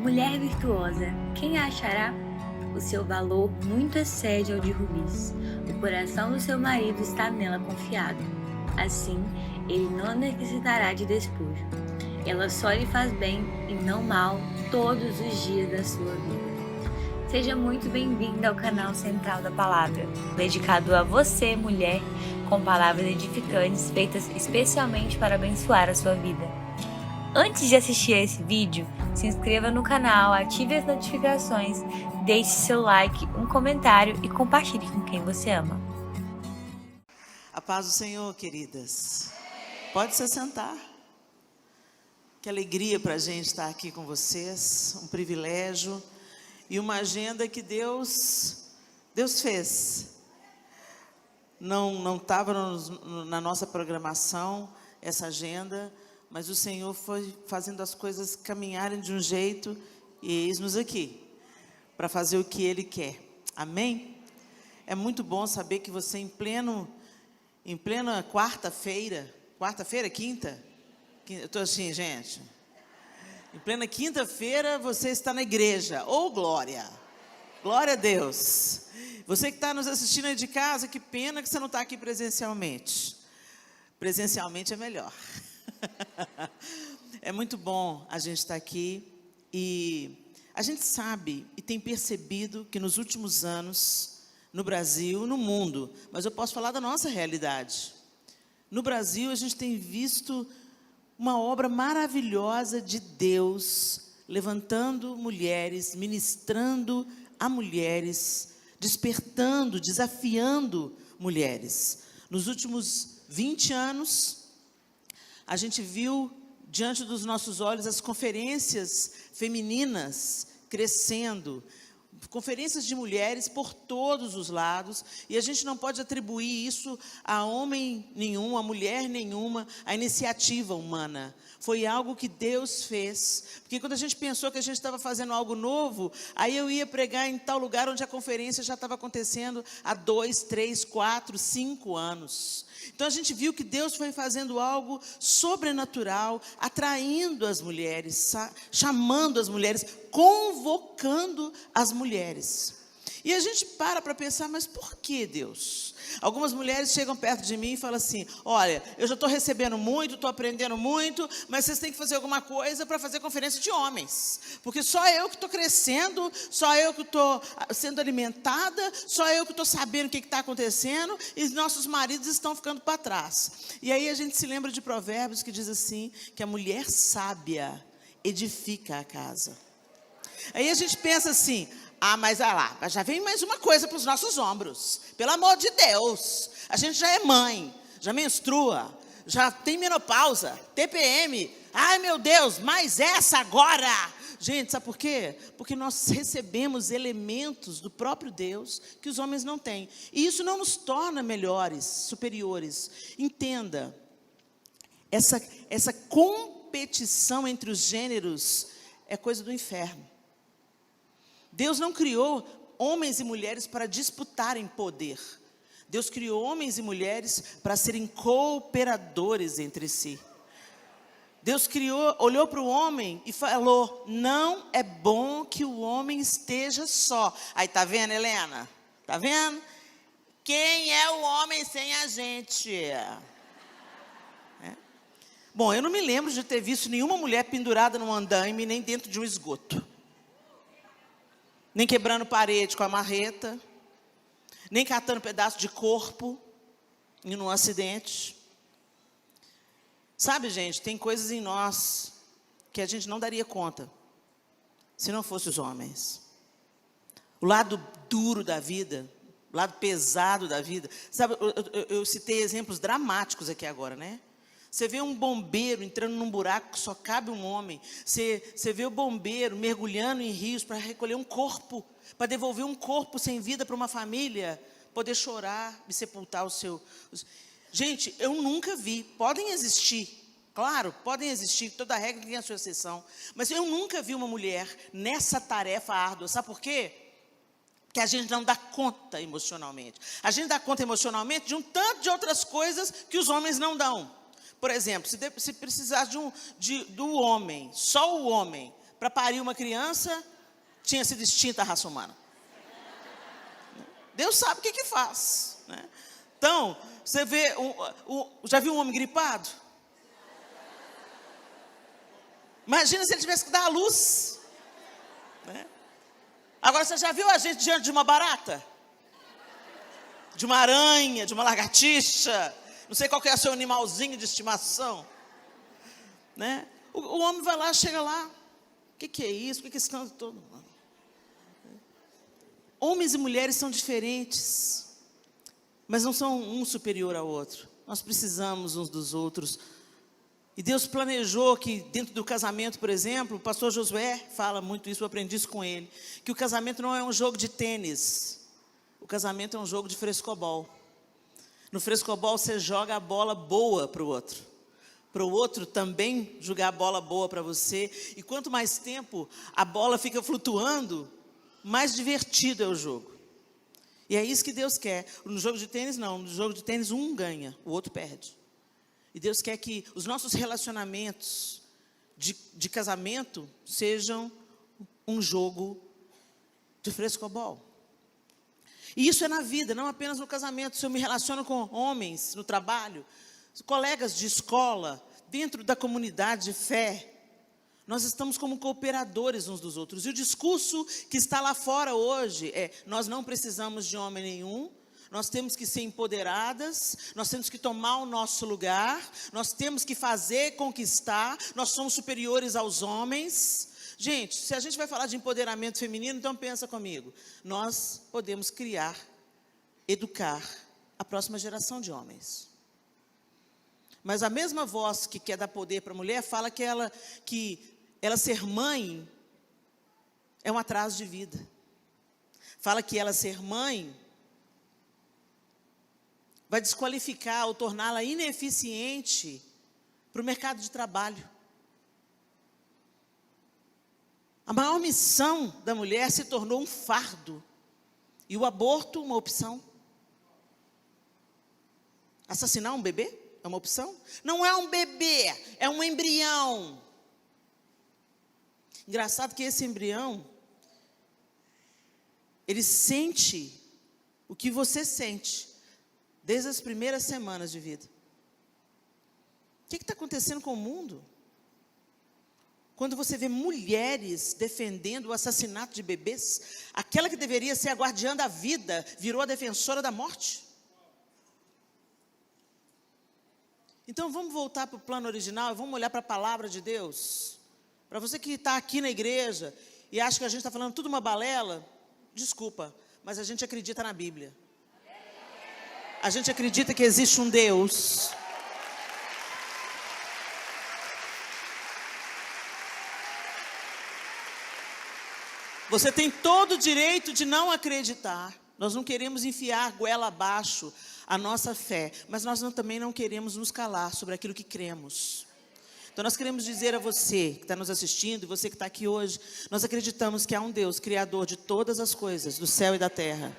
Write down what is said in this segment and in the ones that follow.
Mulher virtuosa, quem a achará? O seu valor muito excede ao de rubis. O coração do seu marido está nela confiado. Assim, ele não necessitará de despojo. Ela só lhe faz bem e não mal todos os dias da sua vida. Seja muito bem-vinda ao canal Central da Palavra, dedicado a você, mulher, com palavras edificantes feitas especialmente para abençoar a sua vida. Antes de assistir a esse vídeo, se inscreva no canal, ative as notificações, deixe seu like, um comentário e compartilhe com quem você ama. A paz do Senhor, queridas. Pode se sentar. Que alegria para a gente estar aqui com vocês, um privilégio e uma agenda que Deus fez. Não estava na nossa programação essa agenda, mas o Senhor foi fazendo as coisas caminharem de um jeito e eis-nos aqui para fazer o que Ele quer. Amém? É muito bom saber que você em plena quarta-feira, quinta? Eu estou assim, gente. Em plena quinta-feira você está na igreja. Oh, glória! Glória a Deus! Você que está nos assistindo aí de casa, que pena que você não está aqui presencialmente. Presencialmente é melhor. É muito bom a gente estar aqui e a gente sabe e tem percebido que nos últimos anos, no Brasil, no mundo, mas eu posso falar da nossa realidade. No Brasil, a gente tem visto uma obra maravilhosa de Deus, levantando mulheres, ministrando a mulheres, despertando, desafiando mulheres. Nos últimos 20 anos, a gente viu diante dos nossos olhos as conferências femininas crescendo, conferências de mulheres por todos os lados, e a gente não pode atribuir isso a homem nenhum, a mulher nenhuma, a iniciativa humana. Foi algo que Deus fez, porque quando a gente pensou que a gente estava fazendo algo novo, aí eu ia pregar em tal lugar onde a conferência já estava acontecendo há 2, 3, 4, 5 anos. Então a gente viu que Deus foi fazendo algo sobrenatural, atraindo as mulheres, chamando as mulheres, convocando as mulheres. E a gente para pensar, mas por que Deus? Algumas mulheres chegam perto de mim e falam assim, olha, eu já estou recebendo muito, estou aprendendo muito, mas vocês têm que fazer alguma coisa para fazer conferência de homens, porque só eu que estou crescendo, só eu que estou sendo alimentada, só eu que estou sabendo o que está acontecendo, e nossos maridos estão ficando para trás. E aí a gente se lembra de Provérbios que diz assim, que a mulher sábia edifica a casa. Aí a gente pensa assim, mas olha lá, já vem mais uma coisa para os nossos ombros. Pelo amor de Deus, a gente já é mãe, já menstrua, já tem menopausa, TPM. Ai meu Deus, mas essa agora? Gente, sabe por quê? Porque nós recebemos elementos do próprio Deus que os homens não têm. E isso não nos torna melhores, superiores. Entenda, essa competição entre os gêneros é coisa do inferno. Deus não criou homens e mulheres para disputarem poder. Deus criou homens e mulheres para serem cooperadores entre si. Deus olhou para o homem e falou, não é bom que o homem esteja só. Aí, tá vendo, Helena? Tá vendo? Quem é o homem sem a gente? Bom, eu não me lembro de ter visto nenhuma mulher pendurada num andaime, nem dentro de um esgoto. Nem quebrando parede com a marreta, nem catando pedaço de corpo em um acidente. Sabe, gente, tem coisas em nós que a gente não daria conta se não fosse os homens. O lado duro da vida, o lado pesado da vida. Sabe, eu citei exemplos dramáticos aqui agora, né? Você vê um bombeiro entrando num buraco que só cabe um homem. Você vê o bombeiro mergulhando em rios para recolher um corpo, para devolver um corpo sem vida para uma família, poder chorar e sepultar o seu... Gente, eu nunca vi, podem existir, claro, podem existir, toda regra tem a sua exceção, mas eu nunca vi uma mulher nessa tarefa árdua. Sabe por quê? Porque a gente não dá conta emocionalmente. A gente dá conta emocionalmente de um tanto de outras coisas que os homens não dão. Por exemplo, se precisar do homem, só o homem, para parir uma criança, tinha sido extinta a raça humana. Deus sabe o que faz, né? Então, você vê, já viu um homem gripado? Imagina se ele tivesse que dar a luz, né? Agora, você já viu a gente diante de uma barata? De uma aranha, de uma lagartixa, não sei qual que é o seu animalzinho de estimação, né? O homem vai lá, chega lá, o que é isso? O que é esse canto todo? Homens e mulheres são diferentes, mas não são um superior ao outro. Nós precisamos uns dos outros. E Deus planejou que dentro do casamento, por exemplo, o pastor Josué fala muito isso, eu aprendi isso com ele, que o casamento não é um jogo de tênis, o casamento é um jogo de frescobol. No frescobol você joga a bola boa para o outro também jogar a bola boa para você, e quanto mais tempo a bola fica flutuando, mais divertido é o jogo. E é isso que Deus quer. No jogo de tênis não, no jogo de tênis um ganha, o outro perde. E Deus quer que os nossos relacionamentos de casamento sejam um jogo de frescobol. E isso é na vida, não apenas no casamento. Se eu me relaciono com homens no trabalho, colegas de escola, dentro da comunidade de fé, nós estamos como cooperadores uns dos outros. E o discurso que está lá fora hoje é: nós não precisamos de homem nenhum, nós temos que ser empoderadas, nós temos que tomar o nosso lugar, nós temos que fazer, conquistar, nós somos superiores aos homens. Gente, se a gente vai falar de empoderamento feminino, então pensa comigo, nós podemos criar, educar a próxima geração de homens. Mas a mesma voz que quer dar poder para a mulher fala que ela ser mãe é um atraso de vida. Fala que ela ser mãe vai desqualificar ou torná-la ineficiente para o mercado de trabalho. A maior missão da mulher se tornou um fardo e o aborto uma opção. Assassinar um bebê é uma opção? Não é um bebê, é um embrião. Engraçado que esse embrião, ele sente o que você sente desde as primeiras semanas de vida. O que está acontecendo com o mundo? Quando você vê mulheres defendendo o assassinato de bebês, aquela que deveria ser a guardiã da vida, virou a defensora da morte. Então vamos voltar para o plano original e vamos olhar para a palavra de Deus. Para você que está aqui na igreja e acha que a gente está falando tudo uma balela, desculpa, mas a gente acredita na Bíblia. A gente acredita que existe um Deus. Você tem todo o direito de não acreditar. Nós não queremos enfiar goela abaixo a nossa fé, mas nós também não queremos nos calar sobre aquilo que cremos. Então nós queremos dizer a você que está nos assistindo, e você que está aqui hoje, nós acreditamos que há um Deus, Criador de todas as coisas, do céu e da terra.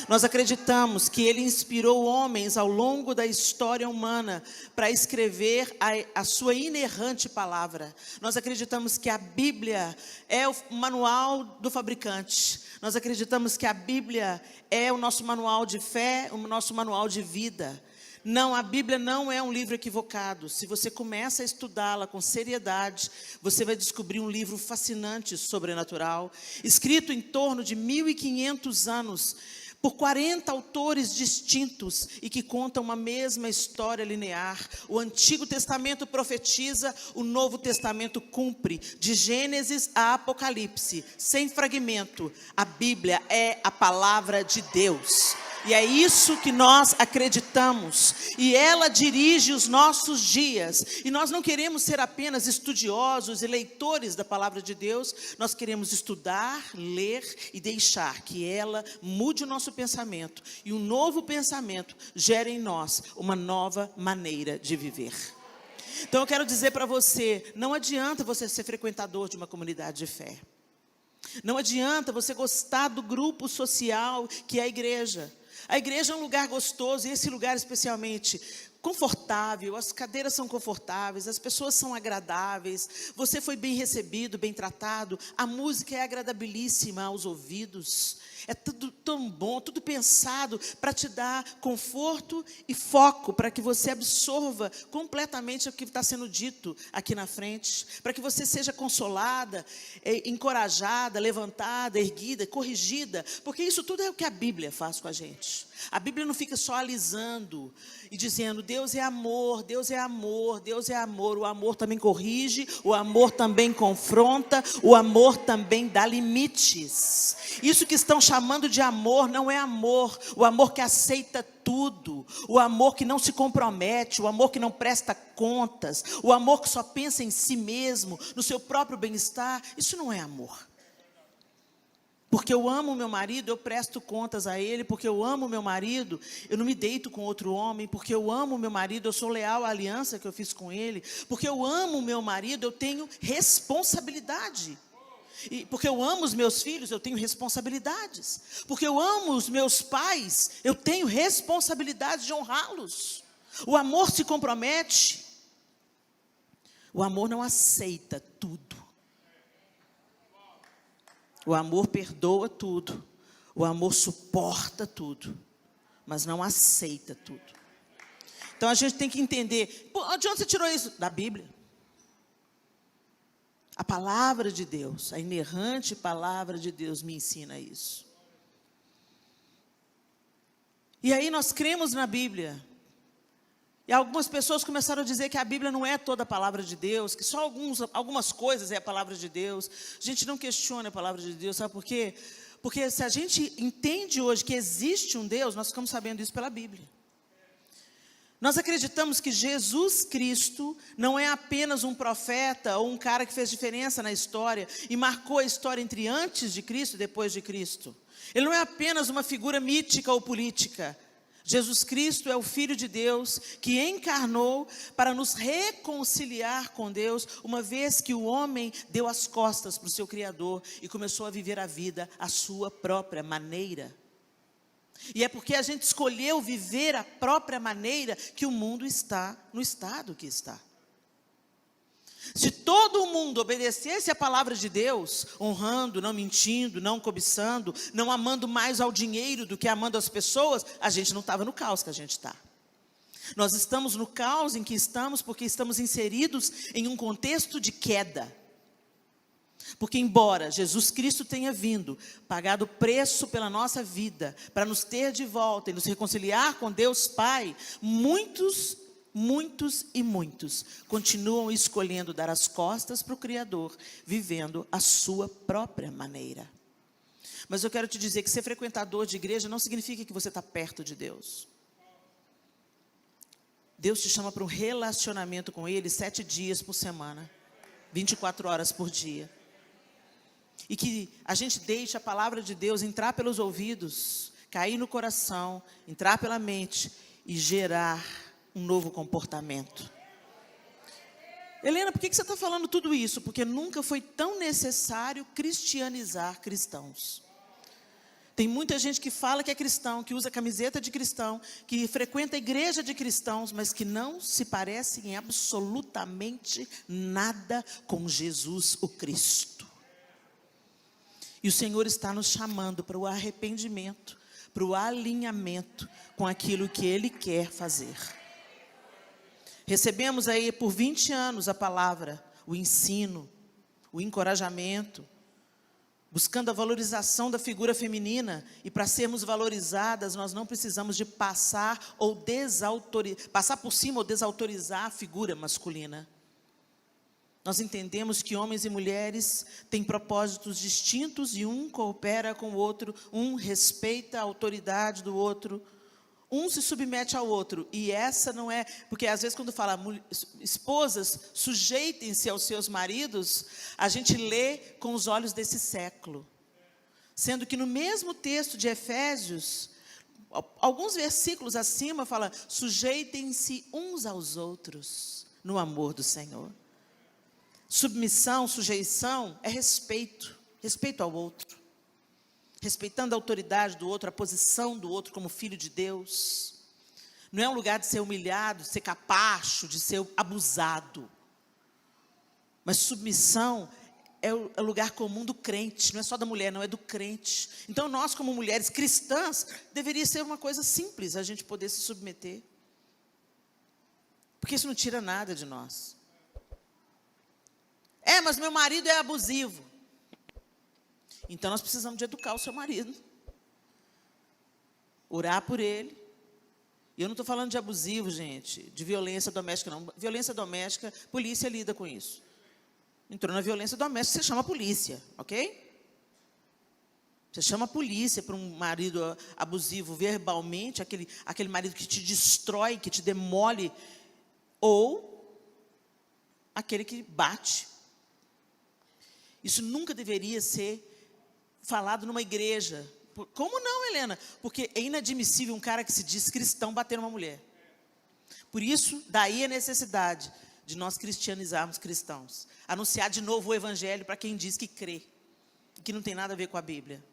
Nós acreditamos que Ele inspirou homens ao longo da história humana para escrever a sua inerrante palavra. Nós acreditamos que a Bíblia é o manual do fabricante. Nós acreditamos que a Bíblia é o nosso manual de fé, o nosso manual de vida. Não, a Bíblia não é um livro equivocado. Se você começa a estudá-la com seriedade, você vai descobrir um livro fascinante, sobrenatural, escrito em torno de 1500 anos, por 40 autores distintos e que contam uma mesma história linear. O Antigo Testamento profetiza, o Novo Testamento cumpre, de Gênesis a Apocalipse, sem fragmento. A Bíblia é a palavra de Deus. E é isso que nós acreditamos, e ela dirige os nossos dias, e nós não queremos ser apenas estudiosos e leitores da palavra de Deus, nós queremos estudar, ler e deixar que ela mude o nosso pensamento, e um novo pensamento gere em nós uma nova maneira de viver. Então eu quero dizer para você, não adianta você ser frequentador de uma comunidade de fé, não adianta você gostar do grupo social que é a igreja. A igreja é um lugar gostoso, e esse lugar especialmente, confortável, as cadeiras são confortáveis, as pessoas são agradáveis, você foi bem recebido, bem tratado, a música é agradabilíssima aos ouvidos, é tudo tão bom, tudo pensado para te dar conforto e foco, para que você absorva completamente o que está sendo dito aqui na frente, para que você seja consolada, encorajada, levantada, erguida, corrigida, porque isso tudo é o que a Bíblia faz com a gente. A Bíblia não fica só alisando e dizendo, Deus é amor, Deus é amor, Deus é amor. O amor também corrige, o amor também confronta, o amor também dá limites. Isso que estão chamando de amor não é amor, o amor que aceita tudo, o amor que não se compromete, o amor que não presta contas, o amor que só pensa em si mesmo, no seu próprio bem-estar. Isso não é amor. Porque eu amo o meu marido, eu presto contas a ele. Porque eu amo o meu marido, eu não me deito com outro homem. Porque eu amo o meu marido, eu sou leal à aliança que eu fiz com ele. Porque eu amo o meu marido, eu tenho responsabilidade. E porque eu amo os meus filhos, eu tenho responsabilidades. Porque eu amo os meus pais, eu tenho responsabilidade de honrá-los. O amor se compromete. O amor não aceita tudo. O amor perdoa tudo, o amor suporta tudo, mas não aceita tudo. Então a gente tem que entender, de onde você tirou isso? Da Bíblia. A palavra de Deus, a inerrante palavra de Deus me ensina isso. E aí nós cremos na Bíblia. E algumas pessoas começaram a dizer que a Bíblia não é toda a palavra de Deus, que só algumas coisas é a palavra de Deus. A gente não questiona a palavra de Deus, sabe por quê? Porque se a gente entende hoje que existe um Deus, nós ficamos sabendo isso pela Bíblia. Nós acreditamos que Jesus Cristo não é apenas um profeta ou um cara que fez diferença na história e marcou a história entre antes de Cristo e depois de Cristo. Ele não é apenas uma figura mítica ou política. Jesus Cristo é o Filho de Deus que encarnou para nos reconciliar com Deus, uma vez que o homem deu as costas para o seu Criador e começou a viver a vida à sua própria maneira. E é porque a gente escolheu viver a própria maneira que o mundo está no estado que está. Se todo mundo obedecesse a palavra de Deus, honrando, não mentindo, não cobiçando, não amando mais ao dinheiro do que amando as pessoas, a gente não estava no caos que a gente está. Nós estamos no caos em que estamos porque estamos inseridos em um contexto de queda. Porque embora Jesus Cristo tenha vindo, pagado o preço pela nossa vida, para nos ter de volta e nos reconciliar com Deus Pai, muitos continuam escolhendo dar as costas para o Criador, vivendo a sua própria maneira. Mas eu quero te dizer que ser frequentador de igreja não significa que você está perto de Deus. Deus te chama para um relacionamento com Ele 7 dias por semana, 24 horas por dia. E que a gente deixe a palavra de Deus entrar pelos ouvidos, cair no coração, entrar pela mente e gerar um novo comportamento. Helena, por que você está falando tudo isso? Porque nunca foi tão necessário cristianizar cristãos. Tem muita gente que fala que é cristão, que usa camiseta de cristão, que frequenta a igreja de cristãos, mas que não se parece em absolutamente nada com Jesus o Cristo. E o Senhor está nos chamando para o arrependimento, para o alinhamento com aquilo que Ele quer fazer. Recebemos aí por 20 anos a palavra, o ensino, o encorajamento, buscando a valorização da figura feminina. E para sermos valorizadas, nós não precisamos de passar por cima ou desautorizar a figura masculina. Nós entendemos que homens e mulheres têm propósitos distintos e um coopera com o outro, um respeita a autoridade do outro, um se submete ao outro. E essa não é, porque às vezes quando fala esposas, sujeitem-se aos seus maridos, a gente lê com os olhos desse século. Sendo que no mesmo texto de Efésios, alguns versículos acima fala, sujeitem-se uns aos outros no amor do Senhor. Submissão, sujeição é respeito ao outro. Respeitando a autoridade do outro, a posição do outro como filho de Deus. Não é um lugar de ser humilhado, de ser capacho, de ser abusado. Mas submissão é o lugar comum do crente, não é só da mulher, não, é do crente. Então nós, como mulheres cristãs, deveria ser uma coisa simples, a gente poder se submeter. Porque isso não tira nada de nós. Mas meu marido é abusivo. Então nós precisamos de educar o seu marido. Orar por ele. E eu não estou falando de abusivo, gente, de violência doméstica, não. Violência doméstica, polícia lida com isso. Entrou na violência doméstica, você chama a polícia, ok? Você chama a polícia para um marido abusivo verbalmente, aquele marido que te destrói, que te demole, ou aquele que bate. Isso nunca deveria ser falado numa igreja. Como não, Helena? Porque é inadmissível um cara que se diz cristão bater numa mulher. Por isso, daí a necessidade de nós cristianizarmos cristãos. Anunciar de novo o evangelho para quem diz que crê, que não tem nada a ver com a Bíblia.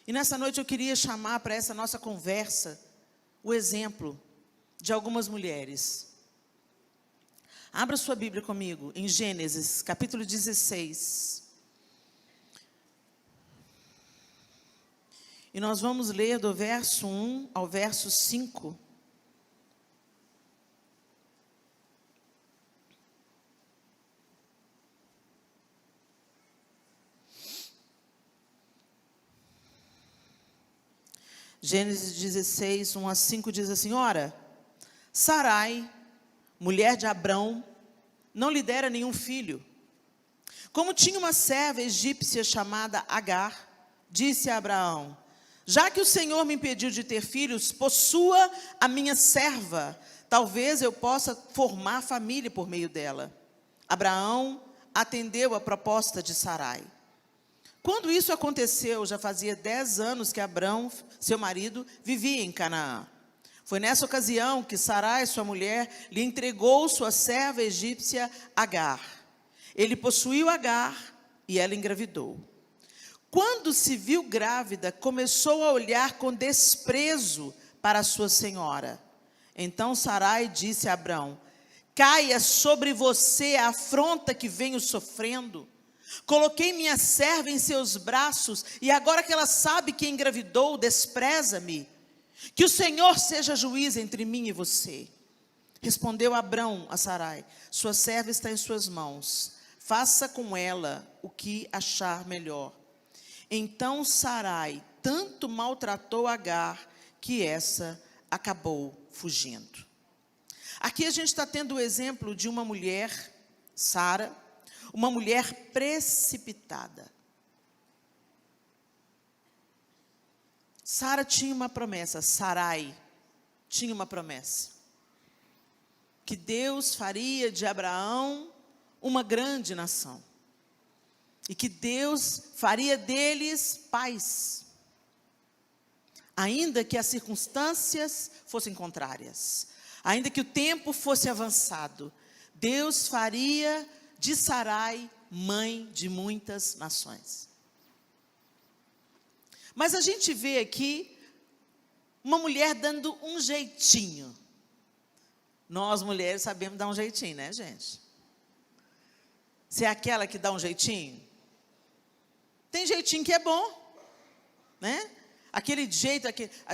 E nessa noite eu queria chamar para essa nossa conversa o exemplo de algumas mulheres. Abra sua Bíblia comigo, em Gênesis, capítulo 16. E nós vamos ler do verso 1 ao verso 5. Gênesis 16, 1 a 5 diz assim: Ora, Sarai, mulher de Abrão, não lhe dera nenhum filho. Como tinha uma serva egípcia chamada Agar, disse a Abraão: já que o Senhor me impediu de ter filhos, possua a minha serva, talvez eu possa formar família por meio dela. Abraão atendeu a proposta de Sarai. Quando isso aconteceu, já fazia 10 anos que Abrão, seu marido, vivia em Canaã. Foi nessa ocasião que Sarai, sua mulher, lhe entregou sua serva egípcia Agar. Ele possuiu Agar e ela engravidou. Quando se viu grávida, começou a olhar com desprezo para sua senhora. Então Sarai disse a Abrão: caia sobre você a afronta que venho sofrendo. Coloquei minha serva em seus braços, e agora que ela sabe que engravidou, despreza-me. Que o Senhor seja juiz entre mim e você. Respondeu Abrão a Sarai: sua serva está em suas mãos. Faça com ela o que achar melhor. Então Sarai tanto maltratou Agar, que essa acabou fugindo. Aqui a gente está tendo o exemplo de uma mulher, Sara, uma mulher precipitada. Sara tinha uma promessa, Sarai tinha uma promessa. Que Deus faria de Abraão uma grande nação. E que Deus faria deles pais. Ainda que as circunstâncias fossem contrárias. Ainda que o tempo fosse avançado. Deus faria de Sarai mãe de muitas nações. Mas a gente vê aqui uma mulher dando um jeitinho. Nós mulheres sabemos dar um jeitinho, né, gente? Você é aquela que dá um jeitinho? Tem jeitinho que é bom, né? Aquele jeito,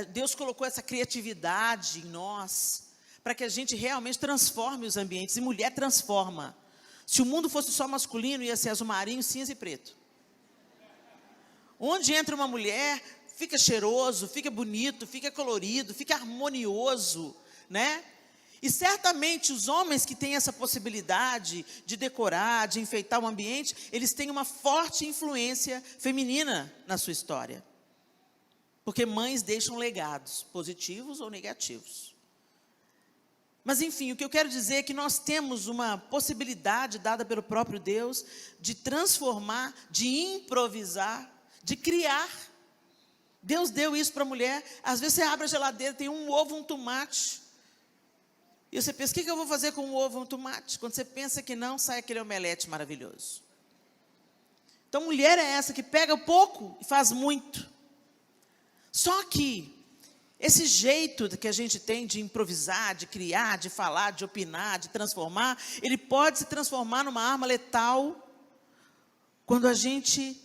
Deus colocou essa criatividade em nós, para que a gente realmente transforme os ambientes, e mulher transforma. Se o mundo fosse só masculino, ia ser azul marinho, cinza e preto. Onde entra uma mulher, fica cheiroso, fica bonito, fica colorido, fica harmonioso, né? E certamente os homens que têm essa possibilidade de decorar, de enfeitar o ambiente, eles têm uma forte influência feminina na sua história. Porque mães deixam legados, positivos ou negativos. Mas enfim, o que eu quero dizer é que nós temos uma possibilidade dada pelo próprio Deus de transformar, de improvisar, de criar. Deus deu isso para a mulher. Às vezes você abre a geladeira, tem um ovo, um tomate. E você pensa, o que eu vou fazer com um ovo e um tomate? Quando você pensa que não, sai aquele omelete maravilhoso. Então, mulher é essa que pega pouco e faz muito. Só que Esse jeito que a gente tem de improvisar, de criar, de falar, de opinar, de transformar, ele pode se transformar numa arma letal quando a gente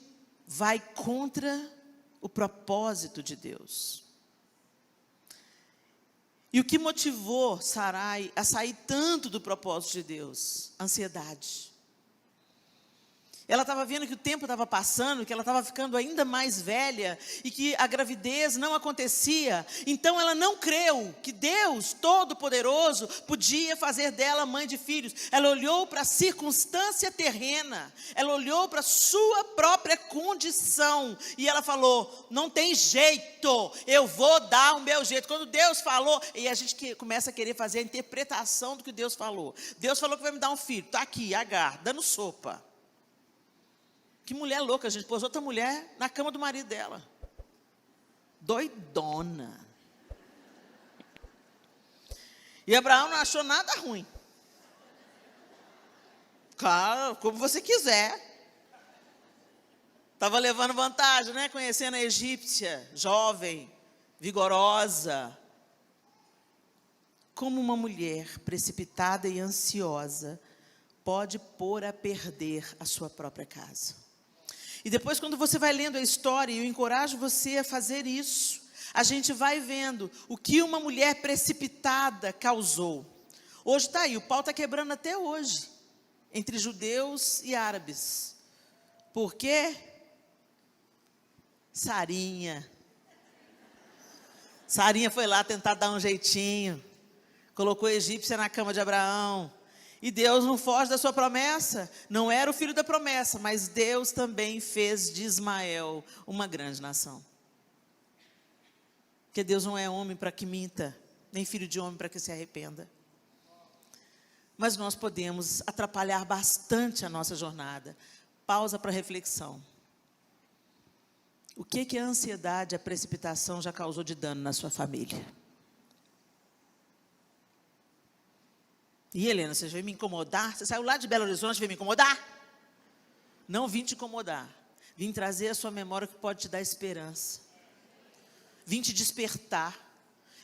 vai contra o propósito de Deus. E o que motivou Sarai a sair tanto do propósito de Deus? Ansiedade. Ela estava vendo que o tempo estava passando, que ela estava ficando ainda mais velha e que a gravidez não acontecia. Então ela não creu que Deus Todo-Poderoso podia fazer dela mãe de filhos. Ela olhou para a circunstância terrena, ela olhou para a sua própria condição e ela falou: não tem jeito, eu vou dar o meu jeito. Quando Deus falou, e a gente começa a querer fazer a interpretação do que Deus falou. Deus falou que vai me dar um filho, está aqui, Agar, dando sopa. Que mulher louca, a gente pôs outra mulher na cama do marido dela. Doidona. E Abraão não achou nada ruim. Claro, como você quiser. Estava levando vantagem, né? Conhecendo a egípcia, jovem, vigorosa. Como uma mulher precipitada e ansiosa pode pôr a perder a sua própria casa. E depois, quando você vai lendo a história, e eu encorajo você a fazer isso, a gente vai vendo o que uma mulher precipitada causou. Hoje está aí, o pau está quebrando até hoje, entre judeus e árabes. Por quê? Sarinha foi lá tentar dar um jeitinho, colocou a egípcia na cama de Abraão. E Deus não foge da sua promessa. Não era o filho da promessa, mas Deus também fez de Ismael uma grande nação. Porque Deus não é homem para que minta, nem filho de homem para que se arrependa. Mas nós podemos atrapalhar bastante a nossa jornada. Pausa para reflexão. O que a ansiedade, a precipitação já causou de dano na sua família? E Helena, você veio me incomodar? Você saiu lá de Belo Horizonte e veio me incomodar? Não vim te incomodar. Vim trazer a sua memória que pode te dar esperança. Vim te despertar.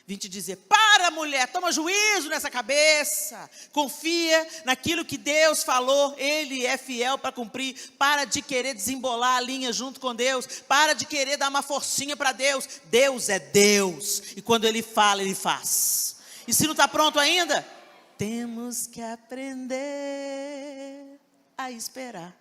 Vim te dizer: para, mulher, toma juízo nessa cabeça. Confia naquilo que Deus falou. Ele é fiel para cumprir. Para de querer desembolar a linha junto com Deus. Para de querer dar uma forcinha para Deus. Deus é Deus. E quando Ele fala, Ele faz. E se não está pronto ainda? Temos que aprender a esperar.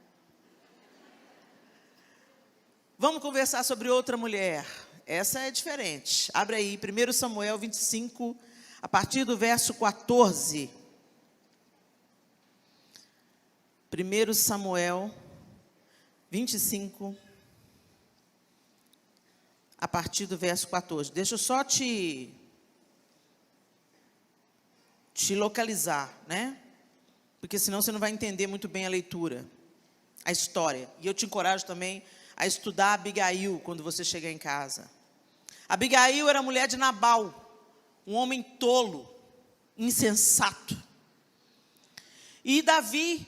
Vamos conversar sobre outra mulher. Essa é diferente. Abre aí, 1 Samuel 25, a partir do verso 14. 1 Samuel 25, a partir do verso 14. Deixa eu só te localizar, né? Porque senão você não vai entender muito bem a leitura, a história. E eu te encorajo também a estudar Abigail quando você chegar em casa. Abigail era mulher de Nabal, um homem tolo, insensato. E Davi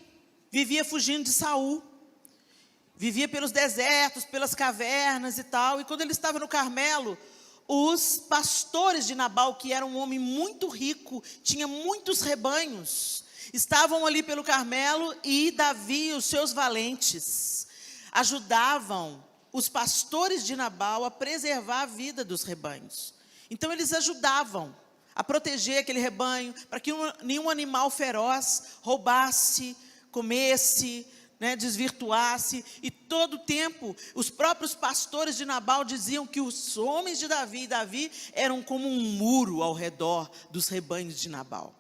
vivia fugindo de Saul. Vivia pelos desertos, pelas cavernas e tal. E quando ele estava no Carmelo, os pastores de Nabal, que era um homem muito rico, tinha muitos rebanhos, estavam ali pelo Carmelo, e Davi e os seus valentes ajudavam os pastores de Nabal a preservar a vida dos rebanhos. Então eles ajudavam a proteger aquele rebanho, para que nenhum animal feroz roubasse, comesse, desvirtuasse. E todo o tempo, os próprios pastores de Nabal diziam que os homens de Davi e Davi eram como um muro ao redor dos rebanhos de Nabal.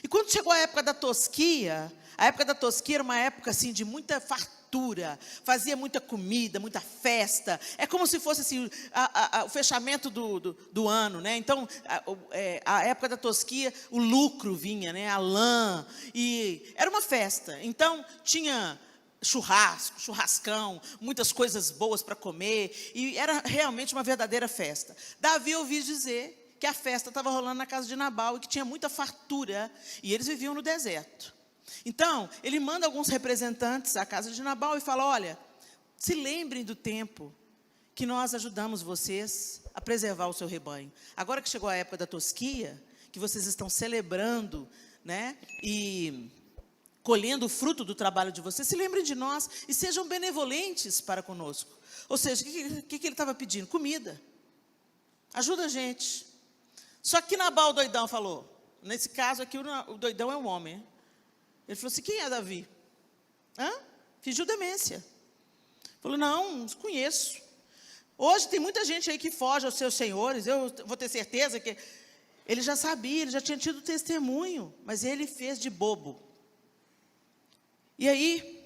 E quando chegou a época da tosquia era uma época assim de muita fartura, fazia muita comida, muita festa. É como se fosse assim, o fechamento do ano, né? Então, a época da tosquia, o lucro vinha, né? A lã, e era uma festa. Então, tinha churrascão, muitas coisas boas para comer, e era realmente uma verdadeira festa. Davi ouviu dizer que a festa estava rolando na casa de Nabal e que tinha muita fartura, e eles viviam no deserto. Então, ele manda alguns representantes à casa de Nabal e fala: olha, se lembrem do tempo que nós ajudamos vocês a a preservar o seu rebanho. Agora que chegou a época da tosquia, que vocês estão celebrando, né, e colhendo o fruto do trabalho de vocês, se lembrem de nós e sejam benevolentes para conosco. Ou seja, o que ele estava pedindo? Comida. Ajuda a gente. Só que Nabal, o doidão, falou, nesse caso aqui, o doidão é um homem. Ele falou assim, quem é Davi? Fingiu demência. Falou, não conheço. Hoje tem muita gente aí que foge aos seus senhores, eu vou ter certeza que... Ele já sabia, ele já tinha tido testemunho, mas ele fez de bobo. E aí,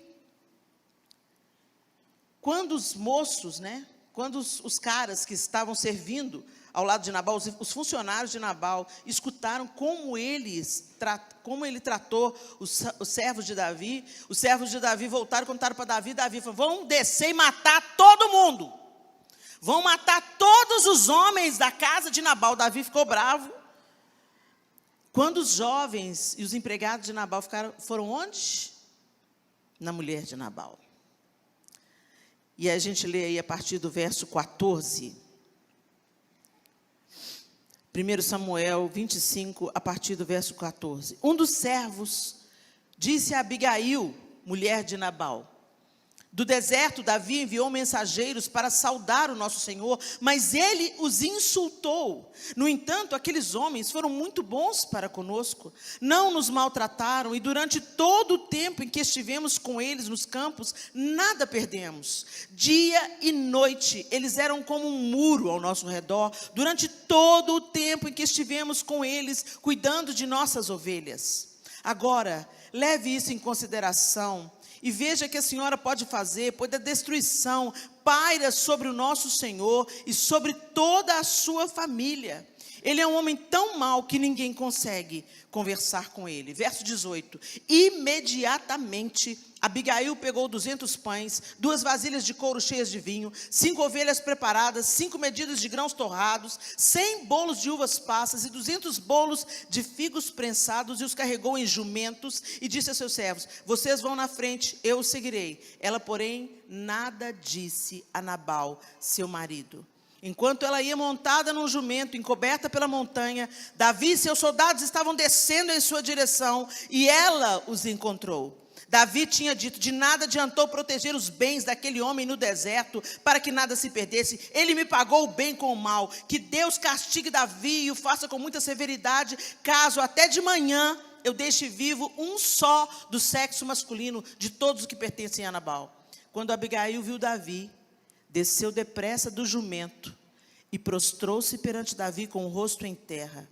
quando os moços, né, quando os caras que estavam servindo ao lado de Nabal, os funcionários de Nabal, escutaram como ele tratou os servos de Davi, os servos de Davi voltaram e contaram para Davi, Davi falou, vão descer e matar todo mundo. Vão matar todos os homens da casa de Nabal. Davi ficou bravo. Quando os jovens e os empregados de Nabal foram onde? Na mulher de Nabal. E a gente lê aí a partir do verso 14. 1 Samuel 25, a partir do verso 14. Um dos servos disse a Abigail, mulher de Nabal, do deserto Davi enviou mensageiros para saudar o nosso Senhor, mas ele os insultou. No entanto, aqueles homens foram muito bons para conosco, não nos maltrataram, e durante todo o tempo em que estivemos com eles nos campos, nada perdemos. Dia e noite, eles eram como um muro ao nosso redor, durante todo o tempo em que estivemos com eles, cuidando de nossas ovelhas. Agora, leve isso em consideração, e veja que a senhora pode fazer, pois a destruição paira sobre o nosso Senhor e sobre toda a sua família. Ele é um homem tão mau que ninguém consegue conversar com ele. Verso 18. Imediatamente, Abigail pegou 200 pães, 2 vasilhas de couro cheias de vinho, 5 ovelhas preparadas, 5 medidas de grãos torrados, 100 bolos de uvas passas e 200 bolos de figos prensados, e os carregou em jumentos e disse a seus servos, vocês vão na frente, eu os seguirei. Ela, porém, nada disse a Nabal, seu marido. Enquanto ela ia montada num jumento, encoberta pela montanha, Davi e seus soldados estavam descendo em sua direção, e ela os encontrou. Davi tinha dito, de nada adiantou proteger os bens daquele homem no deserto, para que nada se perdesse. Ele me pagou o bem com o mal. Que Deus castigue Davi e o faça com muita severidade, caso até de manhã eu deixe vivo um só do sexo masculino, de todos os que pertencem a Nabal. Quando Abigail viu Davi, desceu depressa do jumento e prostrou-se perante Davi com o rosto em terra.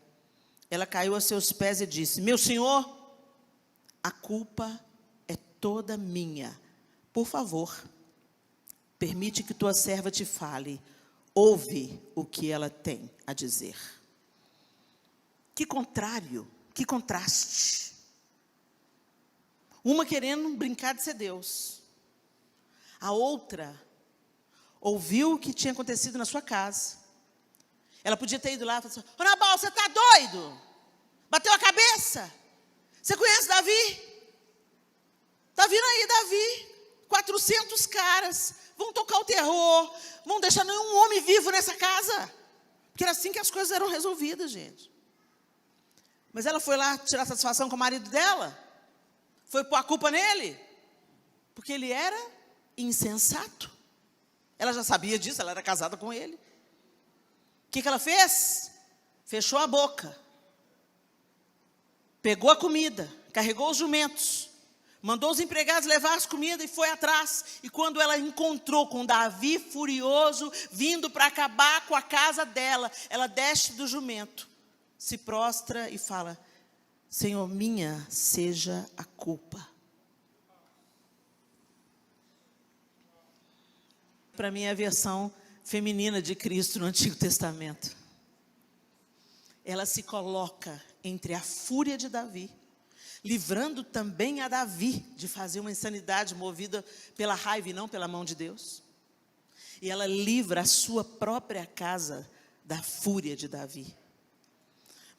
Ela caiu a seus pés e disse, meu senhor, a culpa é toda minha. Por favor, permite que tua serva te fale. Ouve o que ela tem a dizer. Que contrário, que contraste. Uma querendo brincar de ser Deus. A outra ouviu o que tinha acontecido na sua casa. Ela podia ter ido lá e falar assim, ô Nabal, você está doido? Bateu a cabeça? Você conhece Davi? Está vindo aí Davi, 400 caras, vão tocar o terror, vão deixar nenhum homem vivo nessa casa. Porque era assim que as coisas eram resolvidas, gente. Mas ela foi lá tirar satisfação com o marido dela? Foi pôr a culpa nele? Porque ele era insensato. Ela já sabia disso, ela era casada com ele. O que ela fez? Fechou a boca. Pegou a comida, carregou os jumentos, mandou os empregados levar as comidas e foi atrás. E quando ela encontrou com Davi furioso, vindo para acabar com a casa dela, ela desce do jumento, se prostra e fala, Senhor, minha seja a culpa. Para mim é a versão feminina de Cristo no Antigo Testamento. Ela se coloca entre a fúria de Davi, livrando também a Davi de fazer uma insanidade movida pela raiva e não pela mão de Deus. E ela livra a sua própria casa da fúria de Davi.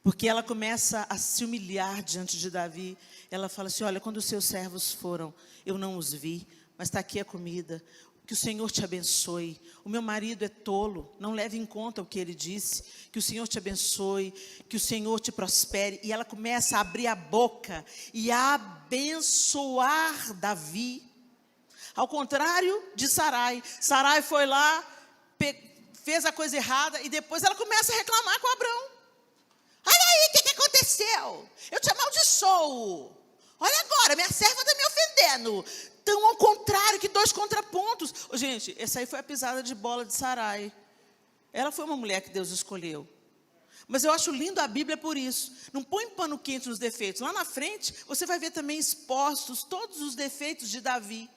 Porque ela começa a se humilhar diante de Davi. Ela fala assim, olha, quando os seus servos foram, eu não os vi, mas está aqui a comida. O que o Senhor te abençoe. O meu marido é tolo, não leve em conta o que ele disse. Que o Senhor te abençoe, que o Senhor te prospere. E ela começa a abrir a boca e a abençoar Davi. Ao contrário de Sarai. Sarai foi lá, fez a coisa errada e depois ela começa a reclamar com Abrão. Olha aí, o que aconteceu? Eu te amaldiçoo. Olha agora, minha serva está me ofendendo. Então, ao contrário, que dois contrapontos. Gente, essa aí foi a pisada de bola de Sarai. Ela foi uma mulher que Deus escolheu. Mas eu acho lindo a Bíblia por isso. Não põe pano quente nos defeitos. Lá na frente, você vai ver também expostos todos os defeitos de Davi.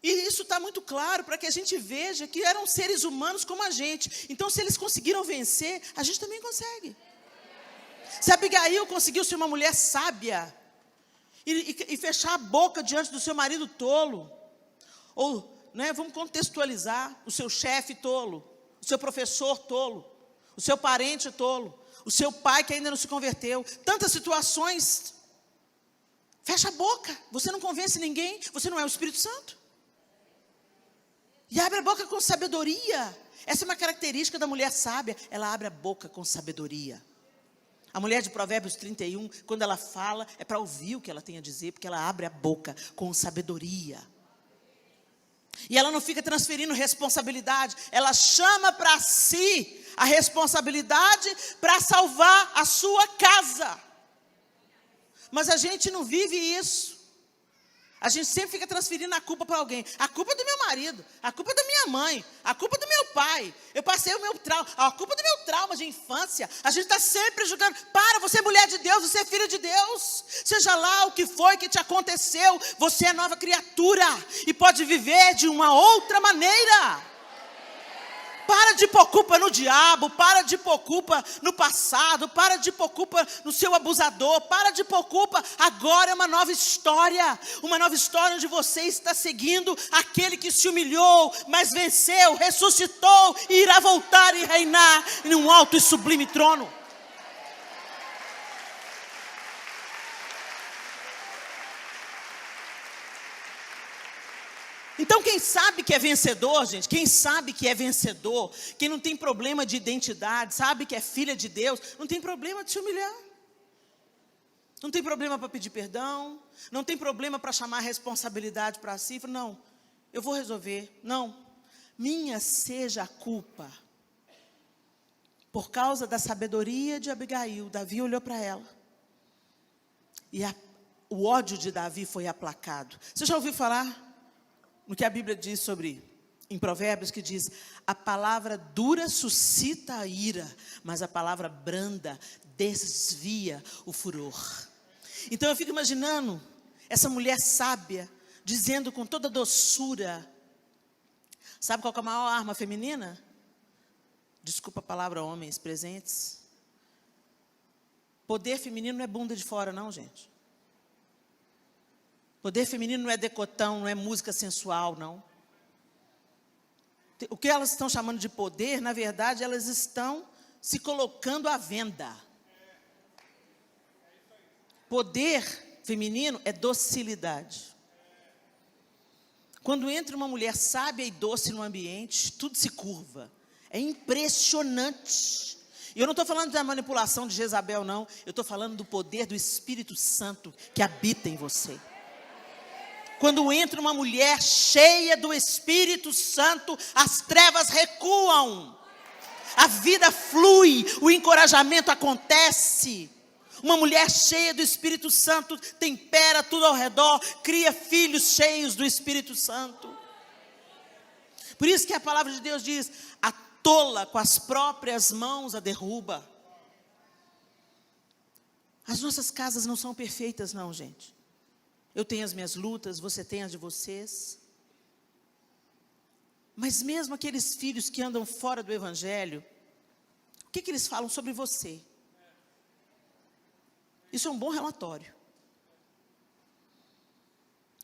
E isso está muito claro para que a gente veja que eram seres humanos como a gente. Então, se eles conseguiram vencer, a gente também consegue. Se Abigail conseguiu ser uma mulher sábia e fechar a boca diante do seu marido tolo, ou, né, vamos contextualizar, o seu chefe tolo, o seu professor tolo, o seu parente tolo, o seu pai que ainda não se converteu, tantas situações, fecha a boca, você não convence ninguém, você não é o Espírito Santo. E abre a boca com sabedoria. Essa é uma característica da mulher sábia, ela abre a boca com sabedoria. A mulher de Provérbios 31, quando ela fala, é para ouvir o que ela tem a dizer, porque ela abre a boca com sabedoria. E ela não fica transferindo responsabilidade, ela chama para si a responsabilidade para salvar a sua casa. Mas a gente não vive isso. A gente sempre fica transferindo a culpa para alguém. A culpa é do meu marido, a culpa é da minha mãe, a culpa é do meu pai. Eu passei o meu trauma, a culpa é do meu trauma de infância. A gente está sempre julgando. Para, você é mulher de Deus, você é filho de Deus. Seja lá o que foi que te aconteceu, você é nova criatura e pode viver de uma outra maneira. Para de pôr culpa no diabo, para de pôr culpa no passado, para de pôr culpa no seu abusador, para de pôr culpa, agora é uma nova história onde você está seguindo aquele que se humilhou, mas venceu, ressuscitou e irá voltar e reinar em um alto e sublime trono. Então quem sabe que é vencedor, gente, quem sabe que é vencedor, quem não tem problema de identidade, sabe que é filha de Deus, não tem problema de se humilhar. Não tem problema para pedir perdão, não tem problema para chamar a responsabilidade para si, não, eu vou resolver, não, minha seja a culpa. Por causa da sabedoria de Abigail, Davi olhou para ela, e o ódio de Davi foi aplacado. Você já ouviu falar no que a Bíblia diz em Provérbios, que diz, a palavra dura suscita a ira, mas a palavra branda desvia o furor. Então eu fico imaginando essa mulher sábia, dizendo com toda doçura, sabe qual que é a maior arma feminina? Desculpa a palavra, homens presentes. Poder feminino não é bunda de fora não, gente. Poder feminino não é decotão, não é música sensual, não. O que elas estão chamando de poder, na verdade, elas estão se colocando à venda. Poder feminino é docilidade. Quando entra uma mulher sábia e doce no ambiente, tudo se curva. É impressionante. E eu não estou falando da manipulação de Jezabel, não. Eu estou falando do poder do Espírito Santo que habita em você. Quando entra uma mulher cheia do Espírito Santo, as trevas recuam, a vida flui, o encorajamento acontece. Uma mulher cheia do Espírito Santo tempera tudo ao redor, cria filhos cheios do Espírito Santo. Por isso que a palavra de Deus diz, a tola com as próprias mãos a derruba. As nossas casas não são perfeitas não, gente. Eu tenho as minhas lutas, você tem as de vocês. Mas mesmo aqueles filhos que andam fora do Evangelho, o que eles falam sobre você? Isso é um bom relatório.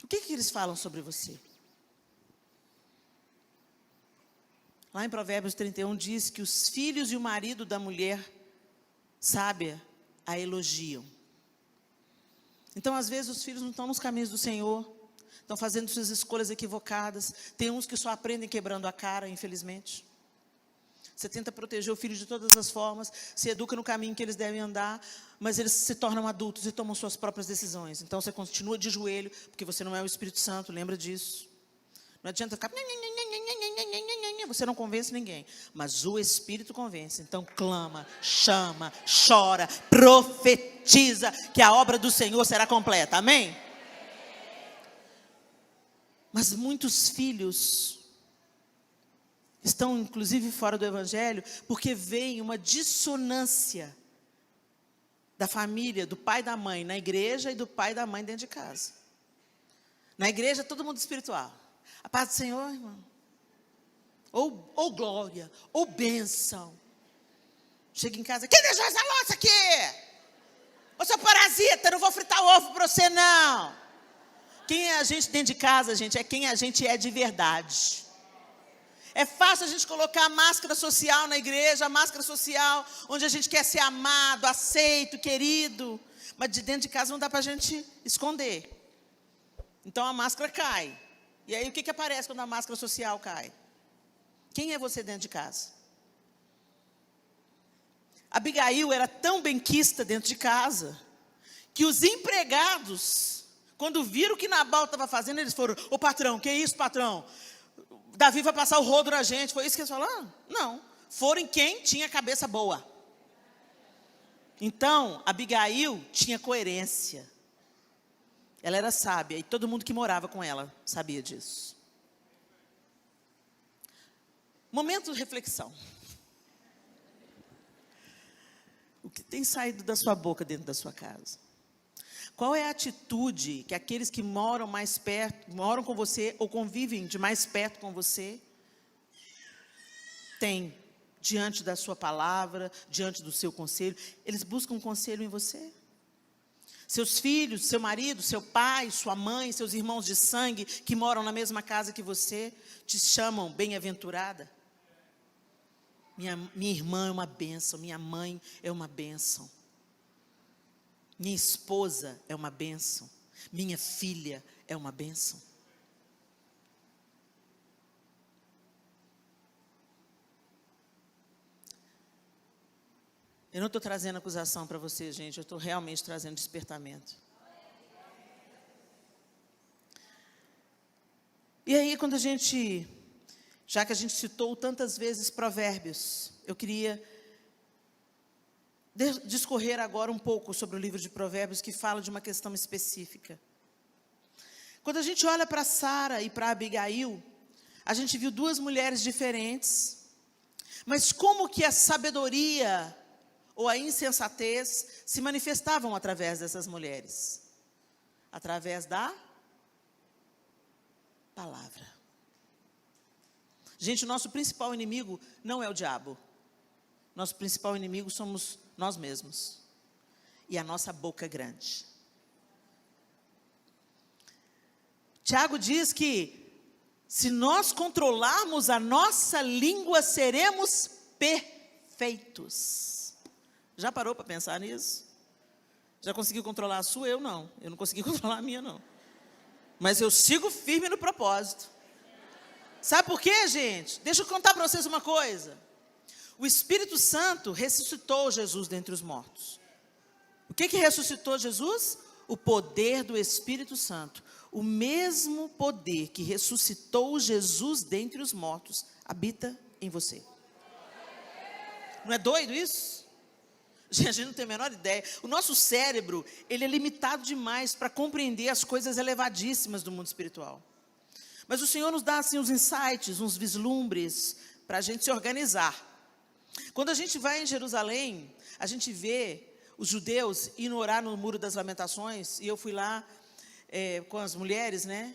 O que eles falam sobre você? Lá em Provérbios 31 diz que os filhos e o marido da mulher sábia a elogiam. Então, às vezes, os filhos não estão nos caminhos do Senhor. estão fazendo suas escolhas equivocadas. Tem uns que só aprendem quebrando a cara, infelizmente. Você tenta proteger o filho de todas as formas, se educa no caminho que eles devem andar, mas eles se tornam adultos e tomam suas próprias decisões. Então você continua de joelho, porque você não é o Espírito Santo, lembra disso. Não adianta ficar... Você não convence ninguém, mas o Espírito convence. Então clama, chama, chora, profetiza, que a obra do Senhor será completa. Amém? Mas muitos filhos estão, inclusive, fora do Evangelho, porque vem uma dissonância da família, do pai e da mãe na igreja e do pai e da mãe dentro de casa. Na igreja, todo mundo espiritual. A paz do Senhor, irmão. Ou glória, ou bênção. Chega em casa, quem deixou essa louça aqui? Ô, seu parasita, não vou fritar o ovo para você, não. Quem é a gente dentro de casa, gente, é quem a gente é de verdade. É fácil a gente colocar a máscara social na igreja, a máscara social onde a gente quer ser amado, aceito, querido. Mas de dentro de casa não dá para a gente esconder. Então a máscara cai. E aí o que aparece quando a máscara social cai? Quem é você dentro de casa? Abigail era tão benquista dentro de casa, que os empregados, quando viram o que Nabal estava fazendo, eles foram, ô patrão, que isso, patrão? Davi vai passar o rodo na gente. Foi isso que eles falaram? Não. Foram em quem tinha cabeça boa. Então, Abigail tinha coerência. Ela era sábia e todo mundo que morava com ela sabia disso. Momento de reflexão. O que tem saído da sua boca dentro da sua casa? Qual é a atitude que aqueles que moram mais perto, moram com você ou convivem de mais perto com você, têm diante da sua palavra, diante do seu conselho? Eles buscam conselho em você? Seus filhos, seu marido, seu pai, sua mãe, seus irmãos de sangue que moram na mesma casa que você, te chamam bem-aventurada? Minha irmã é uma bênção, minha mãe é uma bênção. Minha esposa é uma bênção. Minha filha é uma bênção. Eu não estou trazendo acusação para você, gente. Eu estou realmente trazendo despertamento. E aí, quando a gente... Já que a gente citou tantas vezes Provérbios, eu queria discorrer agora um pouco sobre o livro de Provérbios, que fala de uma questão específica. Quando a gente olha para Sara e para Abigail, a gente viu duas mulheres diferentes, mas como que a sabedoria ou a insensatez se manifestavam através dessas mulheres? Através da palavra. Gente, o nosso principal inimigo não é o diabo. Nosso principal inimigo somos nós mesmos. E a nossa boca grande. Tiago diz que se nós controlarmos a nossa língua, seremos perfeitos. Já parou para pensar nisso? Já conseguiu controlar a sua? Eu não. Eu não consegui controlar a minha, não. Mas eu sigo firme no propósito. Sabe por quê, gente? Deixa eu contar para vocês uma coisa. O Espírito Santo ressuscitou Jesus dentre os mortos. O que ressuscitou Jesus? O poder do Espírito Santo. O mesmo poder que ressuscitou Jesus dentre os mortos habita em você. Não é doido isso? A gente não tem a menor ideia. O nosso cérebro, ele é limitado demais para compreender as coisas elevadíssimas do mundo espiritual. Mas o Senhor nos dá assim uns insights, uns vislumbres para a gente se organizar. Quando a gente vai em Jerusalém, a gente vê os judeus indo orar no Muro das Lamentações, e eu fui lá com as mulheres, né?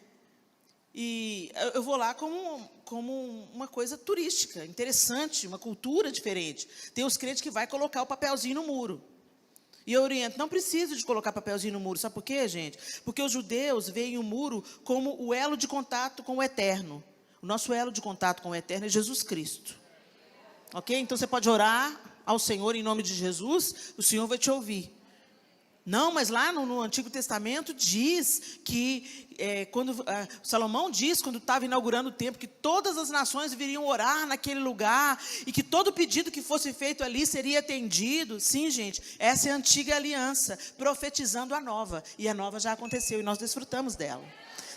E eu vou lá como uma coisa turística, interessante, uma cultura diferente. Tem os crentes que vai colocar o papelzinho no muro. E eu oriento, não precisa de colocar papelzinho no muro. Sabe por quê, gente? Porque os judeus veem o muro como o elo de contato com o eterno. O nosso elo de contato com o eterno é Jesus Cristo. Ok? Então você pode orar ao Senhor em nome de Jesus, o Senhor vai te ouvir. Não, mas lá no Antigo Testamento diz que, Salomão diz, quando estava inaugurando o templo, que todas as nações viriam orar naquele lugar, e que todo pedido que fosse feito ali seria atendido. Sim, gente, essa é a antiga aliança, profetizando a nova, e a nova já aconteceu, e nós desfrutamos dela.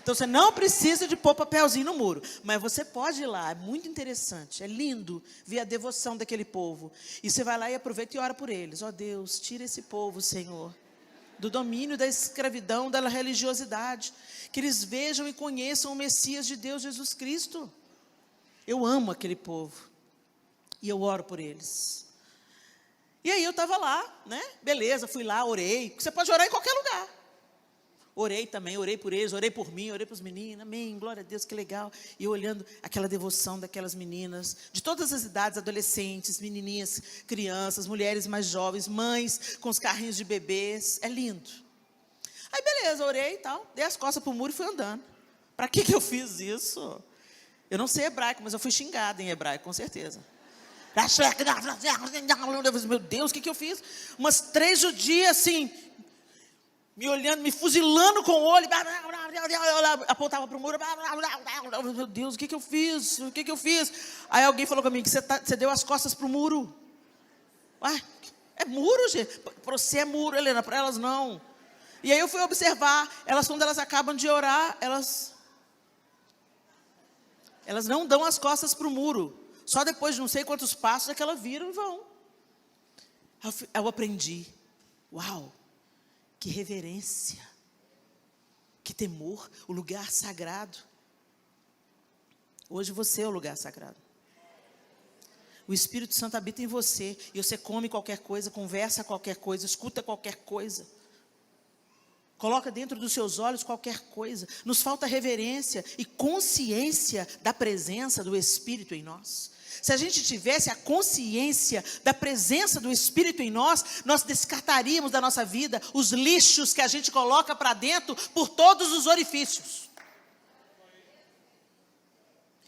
Então, você não precisa de pôr papelzinho no muro, mas você pode ir lá, é muito interessante, é lindo ver a devoção daquele povo. E você vai lá e aproveita e ora por eles. Ó Deus, tira esse povo, Senhor, do domínio da escravidão, da religiosidade, que eles vejam e conheçam o Messias de Deus, Jesus Cristo. Eu amo aquele povo, e eu oro por eles. E aí eu estava lá, né, beleza, fui lá, orei, você pode orar em qualquer lugar. Orei também, orei por eles, orei por mim, orei para os meninos, amém, glória a Deus, que legal. E eu olhando aquela devoção daquelas meninas, de todas as idades, adolescentes, menininhas, crianças, mulheres mais jovens, mães com os carrinhos de bebês, é lindo. Aí beleza, orei e tal, dei as costas para o muro e fui andando. Para que eu fiz isso? Eu não sei hebraico, mas eu fui xingada em hebraico, com certeza. Meu Deus, o que eu fiz? Umas 3 judias assim, me olhando, me fuzilando com o olho, apontava para o muro, meu Deus, o que eu fiz? O que eu fiz? Aí alguém falou comigo, que você deu as costas para o muro. Ué, é muro, gente? Para você é muro, Helena, para elas não. E aí eu fui observar, quando elas acabam de orar, elas não dão as costas para o muro. Só depois de não sei quantos passos é que elas viram e vão. Eu aprendi, uau, que reverência, que temor, o lugar sagrado. Hoje você é o lugar sagrado. O Espírito Santo habita em você, e você come qualquer coisa, conversa qualquer coisa, escuta qualquer coisa, coloca dentro dos seus olhos qualquer coisa. Nos falta reverência e consciência da presença do Espírito em nós. Se a gente tivesse a consciência da presença do Espírito em nós, nós descartaríamos da nossa vida os lixos que a gente coloca para dentro por todos os orifícios.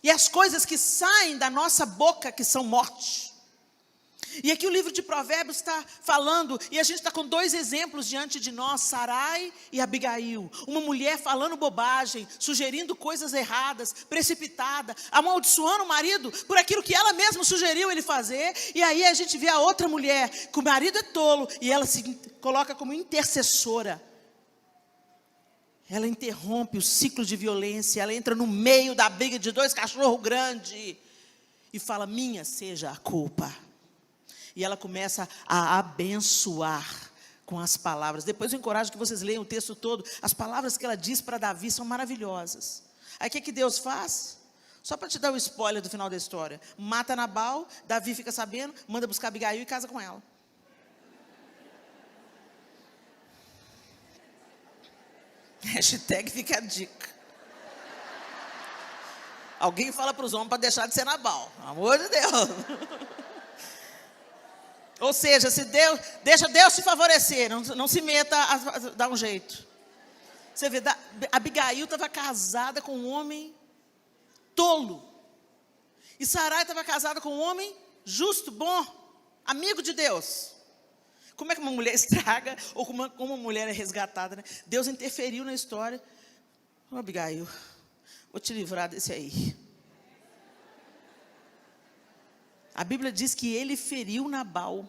E as coisas que saem da nossa boca, que são morte. E aqui o livro de Provérbios está falando, e a gente está com 2 exemplos diante de nós, Sarai e Abigail. Uma mulher falando bobagem, sugerindo coisas erradas, precipitada, amaldiçoando o marido por aquilo que ela mesma sugeriu ele fazer. E aí a gente vê a outra mulher, que o marido é tolo, e ela se coloca como intercessora. Ela interrompe o ciclo de violência, ela entra no meio da briga de 2 cachorros grandes, e fala, minha seja a culpa. E ela começa a abençoar com as palavras. Depois eu encorajo que vocês leiam o texto todo. As palavras que ela diz para Davi são maravilhosas. Aí o que Deus faz? Só para te dar o spoiler do final da história. Mata Nabal, Davi fica sabendo, manda buscar Abigail e casa com ela. Hashtag fica a dica. Alguém fala para os homens para deixar de ser Nabal. Pelo amor de Deus. Ou seja, se deixa Deus se favorecer, não se meta a dar um jeito. Você vê, Abigail estava casada com um homem tolo. E Sarai estava casada com um homem justo, bom, amigo de Deus. Como é que uma mulher estraga, ou como uma mulher é resgatada, né? Deus interferiu na história. Abigail, vou te livrar desse aí. A Bíblia diz que ele feriu Nabal.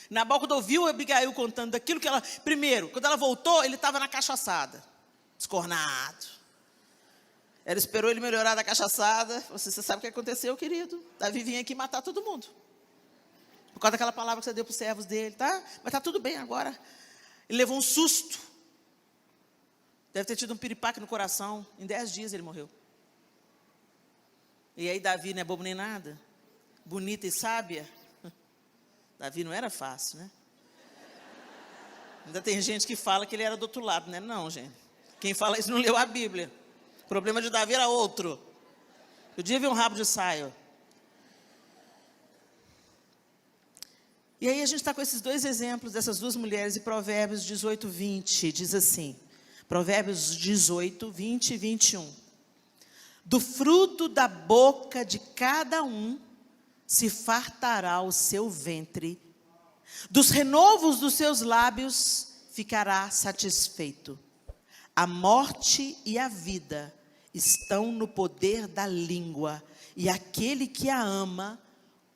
Nabal, quando ouviu Abigail contando daquilo que ela... Primeiro, quando ela voltou, ele estava na cachaçada. Escornado. Ela esperou ele melhorar da cachaçada. Você sabe o que aconteceu, querido? Davi vinha aqui matar todo mundo. Por causa daquela palavra que você deu para os servos dele, tá? Mas está tudo bem agora. Ele levou um susto. Deve ter tido um piripaque no coração. Em 10 dias ele morreu. E aí Davi não é bobo nem nada. Bonita e sábia. Davi não era fácil, né? Ainda tem gente que fala que ele era do outro lado, né? Não, gente. Quem fala isso não leu a Bíblia. O problema de Davi era outro. Podia ver um rabo de saio. E aí a gente está com esses 2 exemplos dessas 2 mulheres. E Provérbios 18, 20 diz assim. Provérbios 18, 20 e 21. Do fruto da boca de cada um se fartará o seu ventre, dos renovos dos seus lábios ficará satisfeito. A morte e a vida estão no poder da língua, e aquele que a ama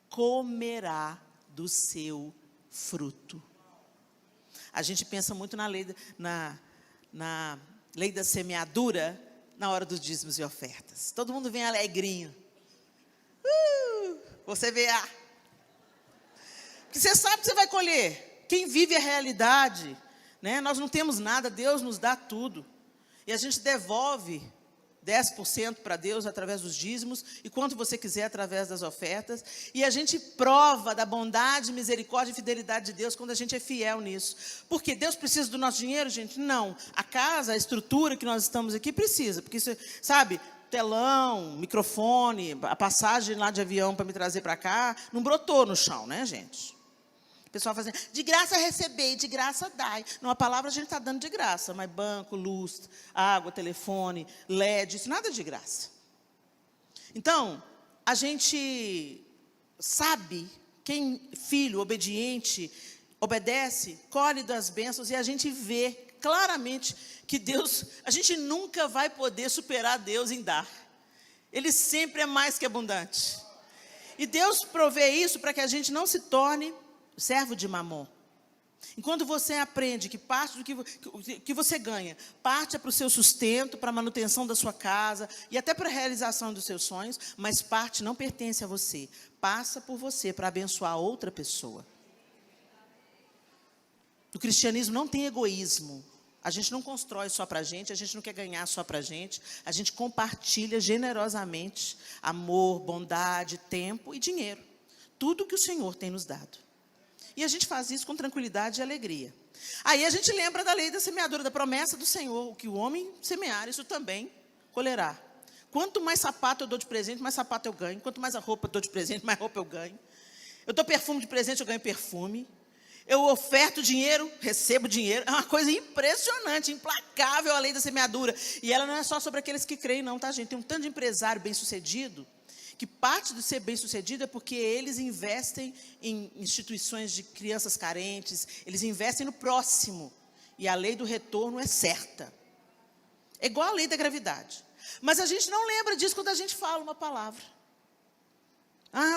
comerá do seu fruto. A gente pensa muito na lei da semeadura, na hora dos dízimos e ofertas. Todo mundo vem alegrinho. Você vê, porque você sabe que você vai colher. Quem vive a realidade, né? Nós não temos nada, Deus nos dá tudo. E a gente devolve 10% para Deus através dos dízimos, e quanto você quiser através das ofertas. E a gente prova da bondade, misericórdia e fidelidade de Deus quando a gente é fiel nisso. Porque Deus precisa do nosso dinheiro, gente? Não. A casa, a estrutura que nós estamos aqui precisa. Porque, isso, sabe, telão, microfone, a passagem lá de avião para me trazer para cá, não brotou no chão, né, gente? O pessoal fazendo, de graça receber, de graça dai. Não, a palavra a gente está dando de graça, mas banco, luz, água, telefone, LED, isso nada de graça. Então, a gente sabe, quem filho obediente, obedece, colhe das bênçãos, e a gente vê claramente que Deus, a gente nunca vai poder superar Deus em dar. Ele sempre é mais que abundante. E Deus provê isso para que a gente não se torne servo de mamon. Enquanto você aprende que parte do que você ganha, parte é para o seu sustento, para a manutenção da sua casa e até para a realização dos seus sonhos, mas parte não pertence a você, passa por você para abençoar outra pessoa. O cristianismo não tem egoísmo. A gente não constrói só para a gente não quer ganhar só para a gente compartilha generosamente amor, bondade, tempo e dinheiro. Tudo que o Senhor tem nos dado. E a gente faz isso com tranquilidade e alegria. Aí a gente lembra da lei da semeadura, da promessa do Senhor, o que o homem semear, isso também colherá. Quanto mais sapato eu dou de presente, mais sapato eu ganho. Quanto mais a roupa eu dou de presente, mais roupa eu ganho. Eu dou perfume de presente, eu ganho perfume. Eu oferto dinheiro, recebo dinheiro. É uma coisa impressionante, implacável a lei da semeadura. E ela não é só sobre aqueles que creem, não, tá, gente? Tem um tanto de empresário bem-sucedido, que parte do ser bem-sucedido é porque eles investem em instituições de crianças carentes, eles investem no próximo, e a lei do retorno é certa. É igual a lei da gravidade. Mas a gente não lembra disso quando a gente fala uma palavra.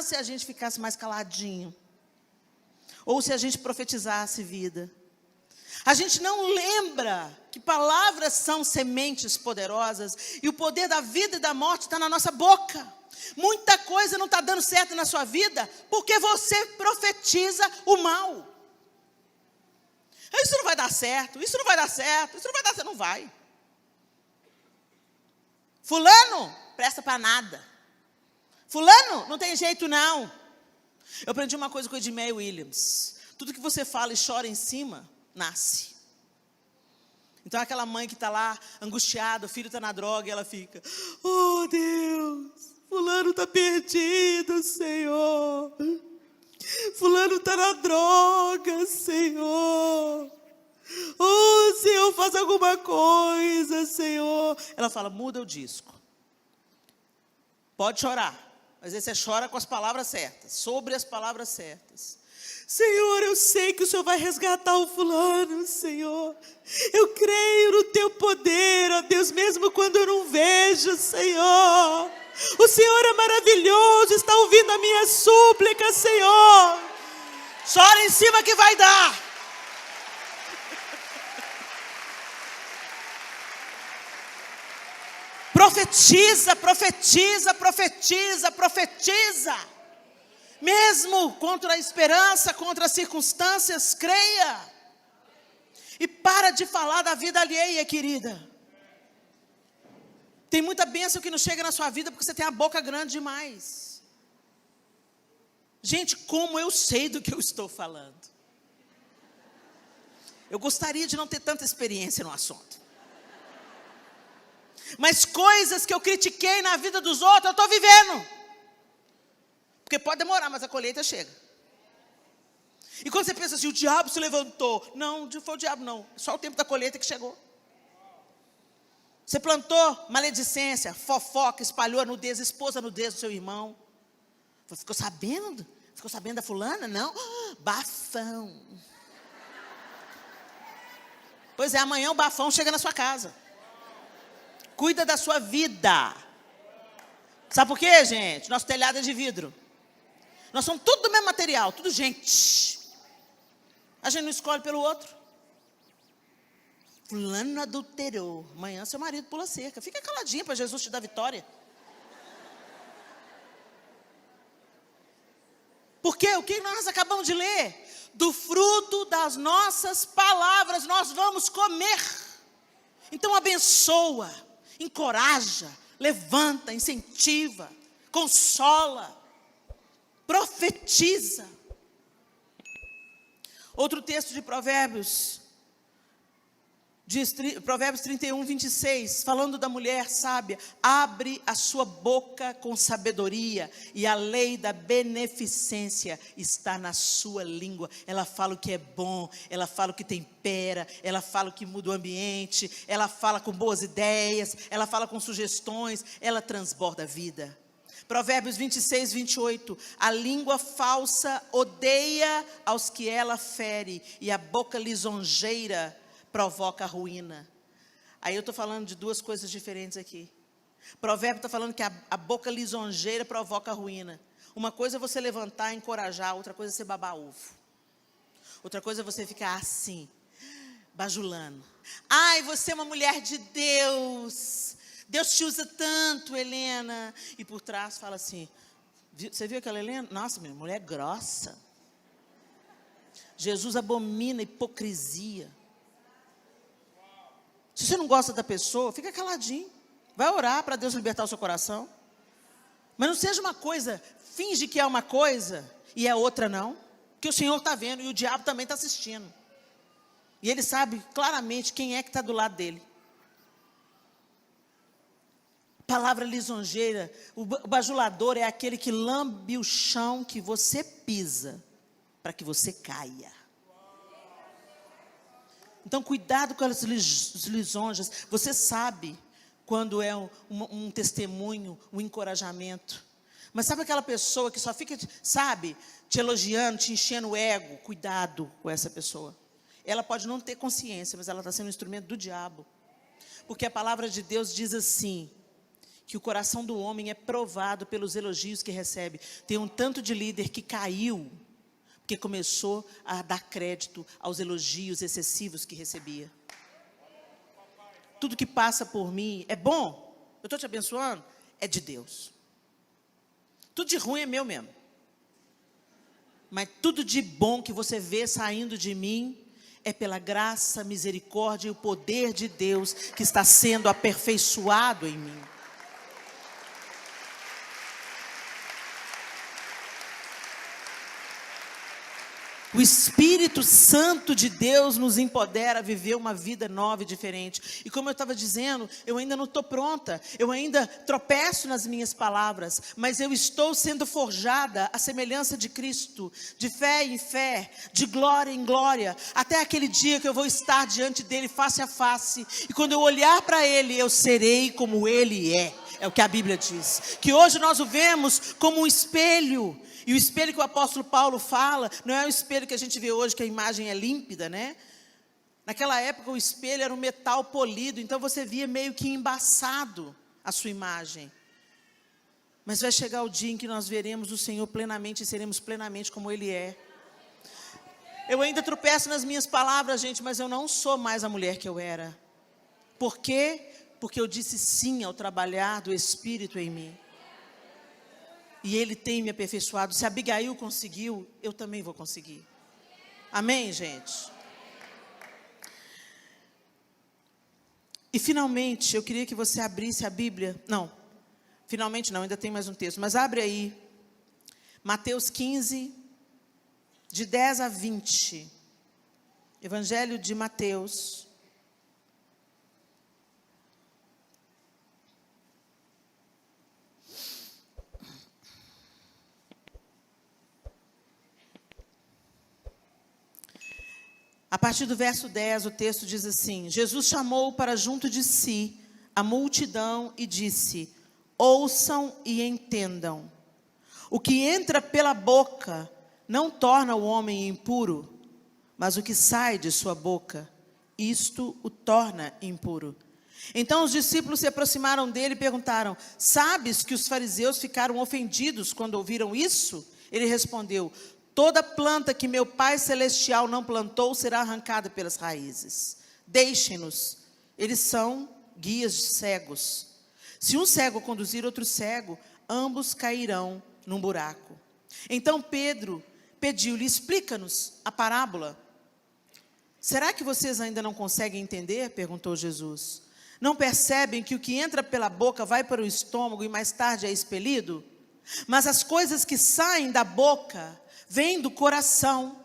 Se a gente ficasse mais caladinho, ou se a gente profetizasse vida. A gente não lembra que palavras são sementes poderosas, e o poder da vida e da morte está na nossa boca. Muita coisa não está dando certo na sua vida, porque você profetiza o mal. Isso não vai dar certo, isso não vai dar certo, isso não vai dar certo, não vai. Fulano, presta para nada. Fulano, não tem jeito não. Eu aprendi uma coisa com o Edmé Williams. Tudo que você fala e chora em cima, nasce. Então aquela mãe que está lá, angustiada, o filho está na droga, e ela fica, oh Deus, fulano está perdido, Senhor. Fulano está na droga, Senhor. Oh, Senhor, faz alguma coisa, Senhor. Ela fala, muda o disco. Pode chorar, mas aí você chora com as palavras certas, sobre as palavras certas. Senhor, eu sei que o Senhor vai resgatar o fulano, Senhor. Eu creio no teu poder, ó Deus, mesmo quando eu não vejo, Senhor. O Senhor é maravilhoso, está ouvindo a minha súplica, Senhor. Chora em cima que vai dar. Profetiza, profetiza, profetiza, profetiza. Mesmo contra a esperança, contra as circunstâncias, creia. E para de falar da vida alheia, querida. Tem muita bênção que não chega na sua vida porque você tem a boca grande demais. Gente, como eu sei do que eu estou falando. Eu gostaria de não ter tanta experiência no assunto. Mas coisas que eu critiquei na vida dos outros, eu estou vivendo. Porque pode demorar, mas a colheita chega. E quando você pensa assim, o diabo se levantou. Não foi o diabo não, só o tempo da colheita que chegou. Você plantou maledicência, fofoca, espalhou a nudez, expôs a nudez do seu irmão. Ficou sabendo? Ficou sabendo da fulana? Não, bafão. Pois é, amanhã o bafão chega na sua casa. Cuida da sua vida. Sabe por quê, gente? Nosso telhado é de vidro. Nós somos tudo do mesmo material, tudo gente. A gente não escolhe pelo outro. Fulano adulterou. Amanhã seu marido pula cerca. Fica caladinha para Jesus te dar vitória. Porque o que nós acabamos de ler? Do fruto das nossas palavras nós vamos comer. Então abençoa, encoraja, levanta, incentiva, consola, profetiza. Outro texto de Provérbios, diz, Provérbios 31, 26, falando da mulher sábia: abre a sua boca com sabedoria, e a lei da beneficência está na sua língua. Ela fala o que é bom, ela fala o que tempera, ela fala o que muda o ambiente, ela fala com boas ideias, ela fala com sugestões, ela transborda a vida. Provérbios 26, 28, a língua falsa odeia aos que ela fere, e a boca lisonjeira provoca a ruína. Aí eu estou falando de duas coisas diferentes aqui. Provérbio está falando que a boca lisonjeira provoca a ruína. Uma coisa é você levantar e encorajar, outra coisa é você babar ovo. Outra coisa é você ficar assim, bajulando. Ai, você é uma mulher de Deus. Deus te usa tanto, Helena. E por trás fala assim, você viu aquela Helena? Nossa, minha mulher grossa. Jesus abomina a hipocrisia. Se você não gosta da pessoa, fica caladinho. Vai orar para Deus libertar o seu coração. Mas não seja uma coisa, finge que é uma coisa e é outra não. Que o Senhor está vendo e o diabo também está assistindo. E ele sabe claramente quem é que está do lado dele. Palavra lisonjeira, o bajulador é aquele que lambe o chão que você pisa, para que você caia. Então, cuidado com as lisonjas. Você sabe quando é um testemunho, um encorajamento. Mas sabe aquela pessoa que só fica, sabe, te elogiando, te enchendo o ego? Cuidado com essa pessoa. Ela pode não ter consciência, mas ela está sendo um instrumento do diabo. Porque a palavra de Deus diz assim, que o coração do homem é provado pelos elogios que recebe. Tem um tanto de líder que caiu, porque começou a dar crédito aos elogios excessivos que recebia. Tudo que passa por mim é bom, eu estou te abençoando, é de Deus. Tudo de ruim é meu mesmo. Mas tudo de bom que você vê saindo de mim, é pela graça, misericórdia e o poder de Deus que está sendo aperfeiçoado em mim. O Espírito Santo de Deus nos empodera a viver uma vida nova e diferente. E como eu estava dizendo, eu ainda não estou pronta. Eu ainda tropeço nas minhas palavras. Mas eu estou sendo forjada à semelhança de Cristo. De fé em fé, de glória em glória. Até aquele dia que eu vou estar diante dele face a face. E quando eu olhar para ele, eu serei como ele é. É o que a Bíblia diz. Que hoje nós o vemos como um espelho. E o espelho que o apóstolo Paulo fala, não é o espelho que a gente vê hoje, que a imagem é límpida, né? Naquela época o espelho era um metal polido, então você via meio que embaçado a sua imagem. Mas vai chegar o dia em que nós veremos o Senhor plenamente e seremos plenamente como Ele é. Eu ainda tropeço nas minhas palavras, gente, mas eu não sou mais a mulher que eu era. Por quê? Porque eu disse sim ao trabalhar do Espírito em mim. E Ele tem me aperfeiçoado. Se Abigail conseguiu, eu também vou conseguir. Amém, gente? E finalmente, eu queria que você abrisse a Bíblia. Não, finalmente não, ainda tem mais um texto. Mas abre aí, Mateus 15, de 10 a 20. Evangelho de Mateus. A partir do verso 10, o texto diz assim: Jesus chamou para junto de si a multidão e disse: ouçam e entendam. O que entra pela boca não torna o homem impuro, mas o que sai de sua boca, isto o torna impuro. Então os discípulos se aproximaram dele e perguntaram: sabes que os fariseus ficaram ofendidos quando ouviram isso? Ele respondeu: toda planta que meu Pai Celestial não plantou será arrancada pelas raízes. Deixem-nos, eles são guias de cegos. Se um cego conduzir outro cego, ambos cairão num buraco. Então Pedro pediu-lhe: explica-nos a parábola. Será que vocês ainda não conseguem entender? Perguntou Jesus. Não percebem que o que entra pela boca vai para o estômago e mais tarde é expelido? Mas as coisas que saem da boca vêm do coração,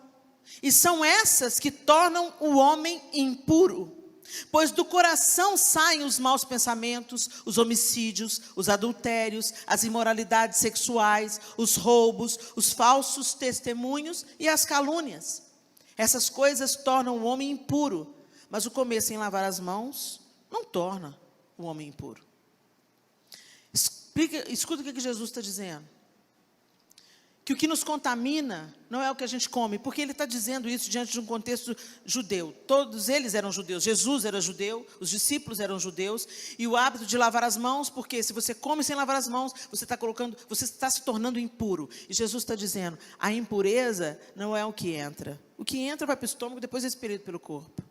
e são essas que tornam o homem impuro. Pois do coração saem os maus pensamentos, os homicídios, os adultérios, as imoralidades sexuais, os roubos, os falsos testemunhos e as calúnias. Essas coisas tornam o homem impuro, mas o comer sem lavar as mãos não torna o homem impuro. Escuta o que Jesus está dizendo. Que o que nos contamina não é o que a gente come, porque ele está dizendo isso diante de um contexto judeu. Todos eles eram judeus, Jesus era judeu, os discípulos eram judeus, e o hábito de lavar as mãos, porque se você come sem lavar as mãos, você está se tornando impuro. E Jesus está dizendo: a impureza não é o que entra vai para o estômago, depois é expelido pelo corpo.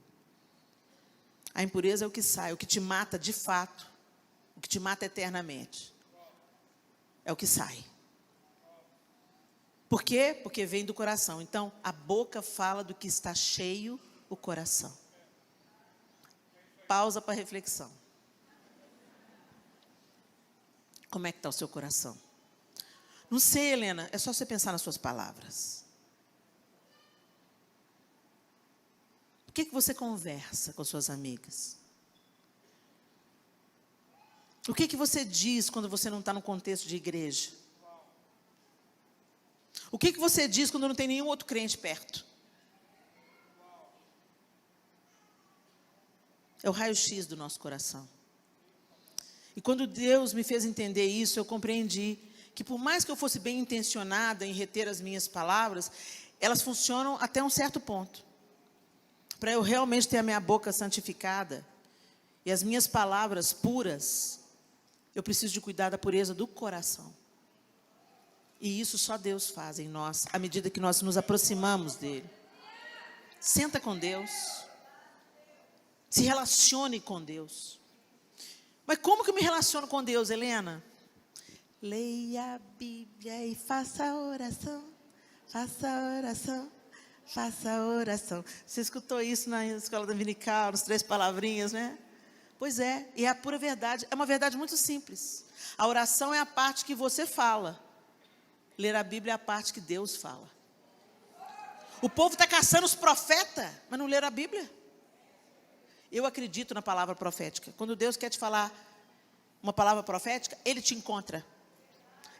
A impureza é o que sai, o que te mata de fato, o que te mata eternamente. É o que sai. Por quê? Porque vem do coração. Então, a boca fala do que está cheio o coração. Pausa para reflexão. Como é que está o seu coração? Não sei, Helena, é só você pensar nas suas palavras. O que você conversa com suas amigas? O que você diz quando você não está no contexto de igreja? O que você diz quando não tem nenhum outro crente perto? É o raio-x do nosso coração. E quando Deus me fez entender isso, eu compreendi que por mais que eu fosse bem intencionada em reter as minhas palavras, elas funcionam até um certo ponto. Para eu realmente ter a minha boca santificada e as minhas palavras puras, eu preciso de cuidar da pureza do coração. E isso só Deus faz em nós, à medida que nós nos aproximamos dEle. Senta com Deus. Se relacione com Deus. Mas como que eu me relaciono com Deus, Helena? Leia a Bíblia e faça oração. Faça oração. Faça oração. Você escutou isso na escola dominical, nas 3 palavrinhas, né? Pois é, e é a pura verdade. É uma verdade muito simples. A oração é a parte que você fala. Ler a Bíblia é a parte que Deus fala. O povo está caçando os profetas, mas não leram a Bíblia. Eu acredito na palavra profética. Quando Deus quer te falar uma palavra profética, Ele te encontra.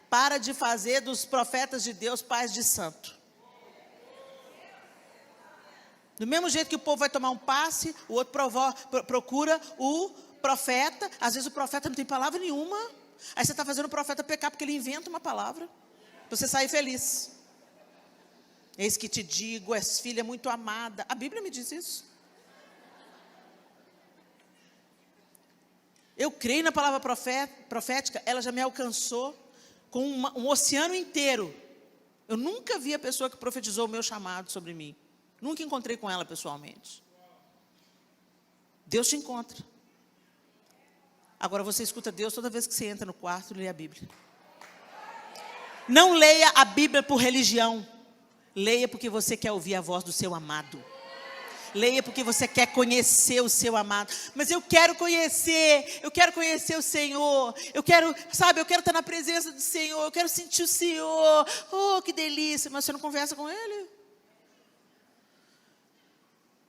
Para de fazer dos profetas de Deus pais de santo. Do mesmo jeito que o povo vai tomar um passe, o outro procura o profeta. Às vezes o profeta não tem palavra nenhuma. Aí você está fazendo o profeta pecar porque ele inventa uma palavra. Para você sair feliz. Eis que te digo, és filha muito amada. A Bíblia me diz isso. Eu creio na palavra profética, ela já me alcançou com um oceano inteiro. Eu nunca vi a pessoa que profetizou o meu chamado sobre mim. Nunca encontrei com ela pessoalmente. Deus te encontra. Agora você escuta Deus toda vez que você entra no quarto e lê a Bíblia. Não leia a Bíblia por religião. Leia porque você quer ouvir a voz do seu amado. Leia porque você quer conhecer o seu amado. Mas eu quero conhecer o Senhor. Eu quero estar na presença do Senhor. Eu quero sentir o Senhor. Oh, que delícia. Mas você não conversa com Ele.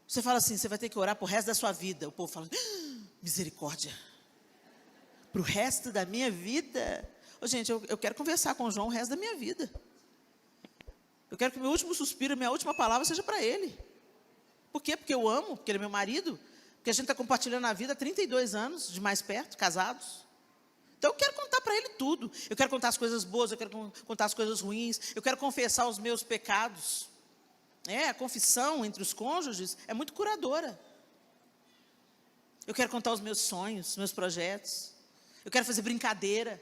Você fala assim, você vai ter que orar pro resto da sua vida. O povo fala, misericórdia. Pro resto da minha vida? Ô, gente, eu quero conversar com o João o resto da minha vida. Eu quero que o meu último suspiro, a minha última palavra seja para ele. Por quê? Porque eu amo, porque ele é meu marido. Porque a gente está compartilhando a vida há 32 anos, de mais perto, casados. Então eu quero contar para ele tudo. Eu quero contar as coisas boas, eu quero contar as coisas ruins. Eu quero confessar os meus pecados. A confissão entre os cônjuges é muito curadora. Eu quero contar os meus sonhos, os meus projetos. Eu quero fazer brincadeira.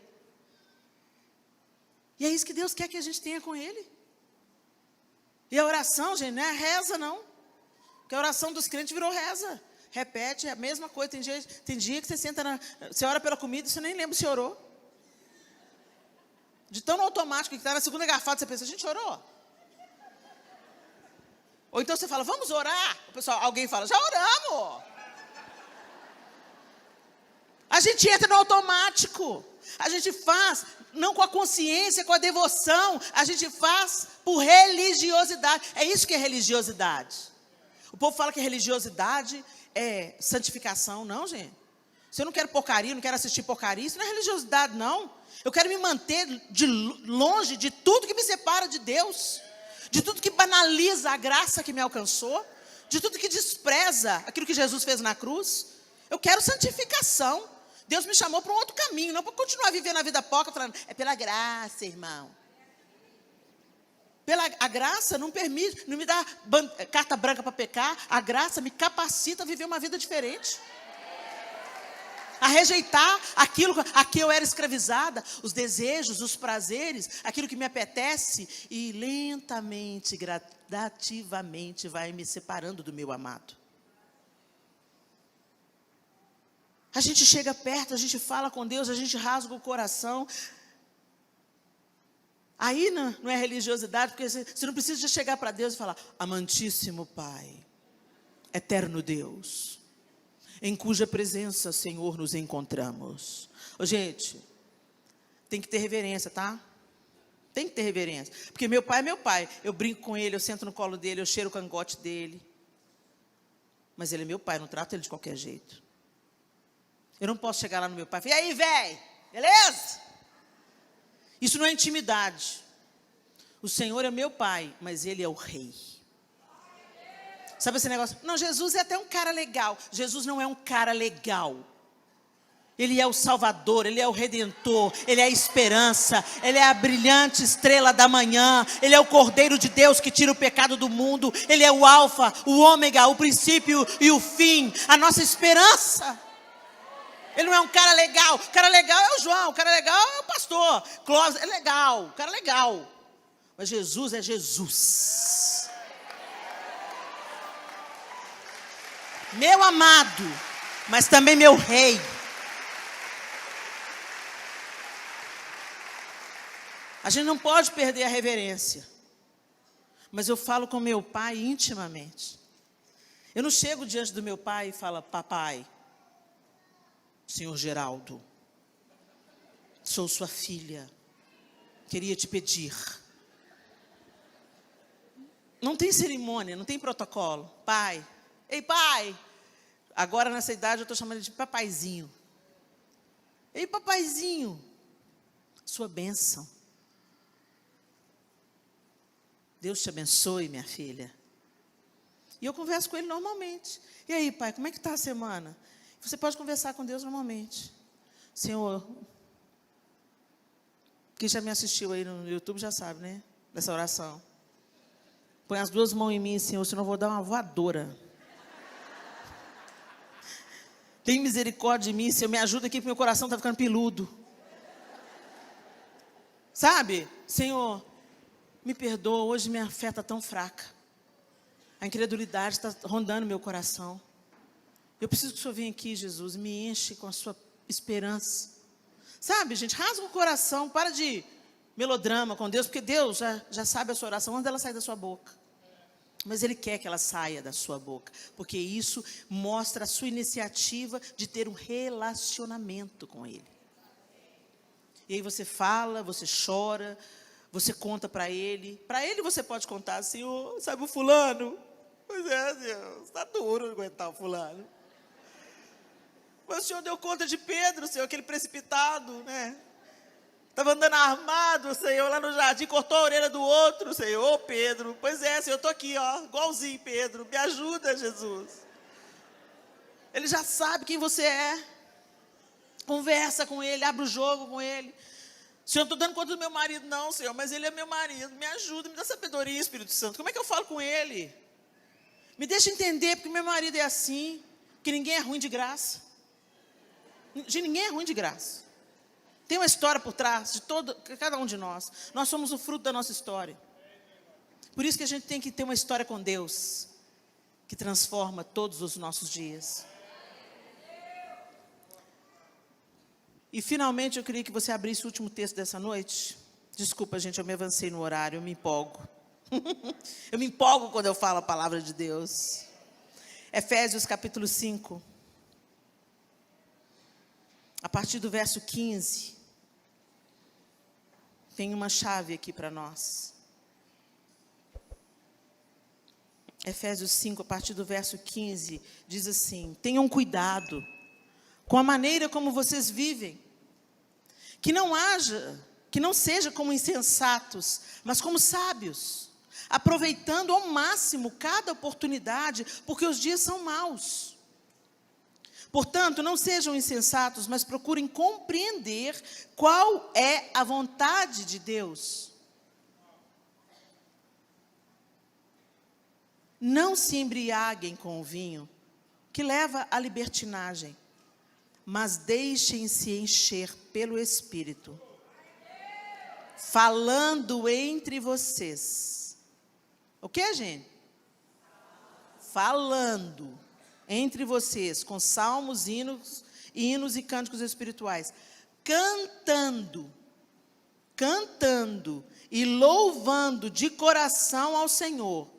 E é isso que Deus quer que a gente tenha com Ele. E a oração, gente, não é reza, não. Porque a oração dos crentes virou reza. Repete, é a mesma coisa. Tem dia que você você ora pela comida e você nem lembra se orou. De tão automático que está na segunda garfada, você pensa, a gente orou? Ou então você fala, vamos orar. O pessoal, alguém fala, já oramos. A gente entra no automático. A gente faz, não com a consciência, com a devoção. A gente faz por religiosidade. É isso que é religiosidade. O povo fala que religiosidade é santificação. Não, gente. Se eu não quero porcaria, não quero assistir porcaria, isso não é religiosidade, não. Eu quero me manter de longe de tudo que me separa de Deus. De tudo que banaliza a graça que me alcançou. De tudo que despreza aquilo que Jesus fez na cruz. Eu quero santificação. Deus me chamou para um outro caminho, não para continuar vivendo a vida pouca, falando, é pela graça, irmão. A graça não permite, não me dá carta branca para pecar, a graça me capacita a viver uma vida diferente. A rejeitar aquilo a que eu era escravizada, os desejos, os prazeres, aquilo que me apetece, e lentamente, gradativamente vai me separando do meu amado. A gente chega perto, a gente fala com Deus, a gente rasga o coração. Aí não é religiosidade, porque você não precisa de chegar para Deus e falar, amantíssimo Pai, eterno Deus, em cuja presença, Senhor, nos encontramos. Ô, gente, tem que ter reverência, tá? Tem que ter reverência. Porque meu pai é meu pai. Eu brinco com ele, eu sento no colo dele, eu cheiro o cangote dele. Mas ele é meu pai, eu não trato ele de qualquer jeito. Eu não posso chegar lá no meu pai e falar, e aí, velho, beleza? Isso não é intimidade. O Senhor é meu pai, mas Ele é o rei. Sabe esse negócio? Não, Jesus é até um cara legal. Jesus não é um cara legal. Ele é o Salvador, Ele é o Redentor, Ele é a esperança, Ele é a brilhante estrela da manhã, Ele é o Cordeiro de Deus que tira o pecado do mundo, Ele é o Alfa, o Ômega, o princípio e o fim, a nossa esperança. Ele não é um cara legal. O cara legal é o João. O cara legal é o pastor. Clóvis é legal. O cara é legal. Mas Jesus é Jesus. Meu amado. Mas também meu rei. A gente não pode perder a reverência. Mas eu falo com meu pai intimamente. Eu não chego diante do meu pai e falo, papai, Senhor Geraldo, sou sua filha, queria te pedir. Não tem cerimônia, não tem protocolo. Pai, ei pai, agora nessa idade eu estou chamando ele de papaizinho. Ei papaizinho, sua bênção. Deus te abençoe, minha filha. E eu converso com ele normalmente. E aí pai, como é que está a semana? Você pode conversar com Deus normalmente. Senhor, quem já me assistiu aí no YouTube já sabe, né? Dessa oração. Põe as duas mãos em mim, Senhor, senão eu vou dar uma voadora. Tem misericórdia de mim, Senhor, me ajuda aqui, porque meu coração está ficando peludo. Sabe? Senhor, me perdoa, hoje minha fé está tão fraca. A incredulidade está rondando meu coração. Eu preciso que o Senhor venha aqui, Jesus, e me enche com a sua esperança. Sabe, gente, rasga o coração, para de melodrama com Deus, porque Deus já sabe a sua oração antes dela sair da sua boca. Mas Ele quer que ela saia da sua boca, porque isso mostra a sua iniciativa de ter um relacionamento com Ele. E aí você fala, você chora, você conta para Ele. Para Ele você pode contar, Senhor, sabe o fulano? Pois é, Deus, está duro aguentar o fulano. Mas o Senhor deu conta de Pedro, Senhor, aquele precipitado, né? Estava andando armado, Senhor, lá no jardim, cortou a orelha do outro, Senhor. Ô, Pedro, pois é, Senhor, eu estou aqui, ó, igualzinho, Pedro. Me ajuda, Jesus. Ele já sabe quem você é. Conversa com Ele, abre o jogo com Ele. Senhor, não estou dando conta do meu marido, não, Senhor, mas Ele é meu marido. Me ajuda, me dá sabedoria, Espírito Santo. Como é que eu falo com Ele? Me deixa entender, porque meu marido é assim. Que ninguém é ruim de graça. Ninguém é ruim de graça. Tem uma história por trás de cada um de nós. Nós somos o fruto da nossa história. Por isso que a gente tem que ter uma história com Deus, que transforma todos os nossos dias. E finalmente eu queria que você abrisse o último texto dessa noite. Desculpa, gente, eu me avancei no horário, eu me empolgo. Eu me empolgo quando eu falo a palavra de Deus. Efésios capítulo 5. A partir do verso 15. Tem uma chave aqui para nós. Efésios 5, a partir do verso 15, diz assim: tenham cuidado com a maneira como vocês vivem, que não seja como insensatos, mas como sábios, aproveitando ao máximo cada oportunidade, porque os dias são maus. Portanto, não sejam insensatos, mas procurem compreender qual é a vontade de Deus. Não se embriaguem com o vinho, que leva à libertinagem, mas deixem-se encher pelo Espírito, falando entre vocês. O que, gente? Falando entre vocês, com salmos, hinos e cânticos espirituais, cantando e louvando de coração ao Senhor,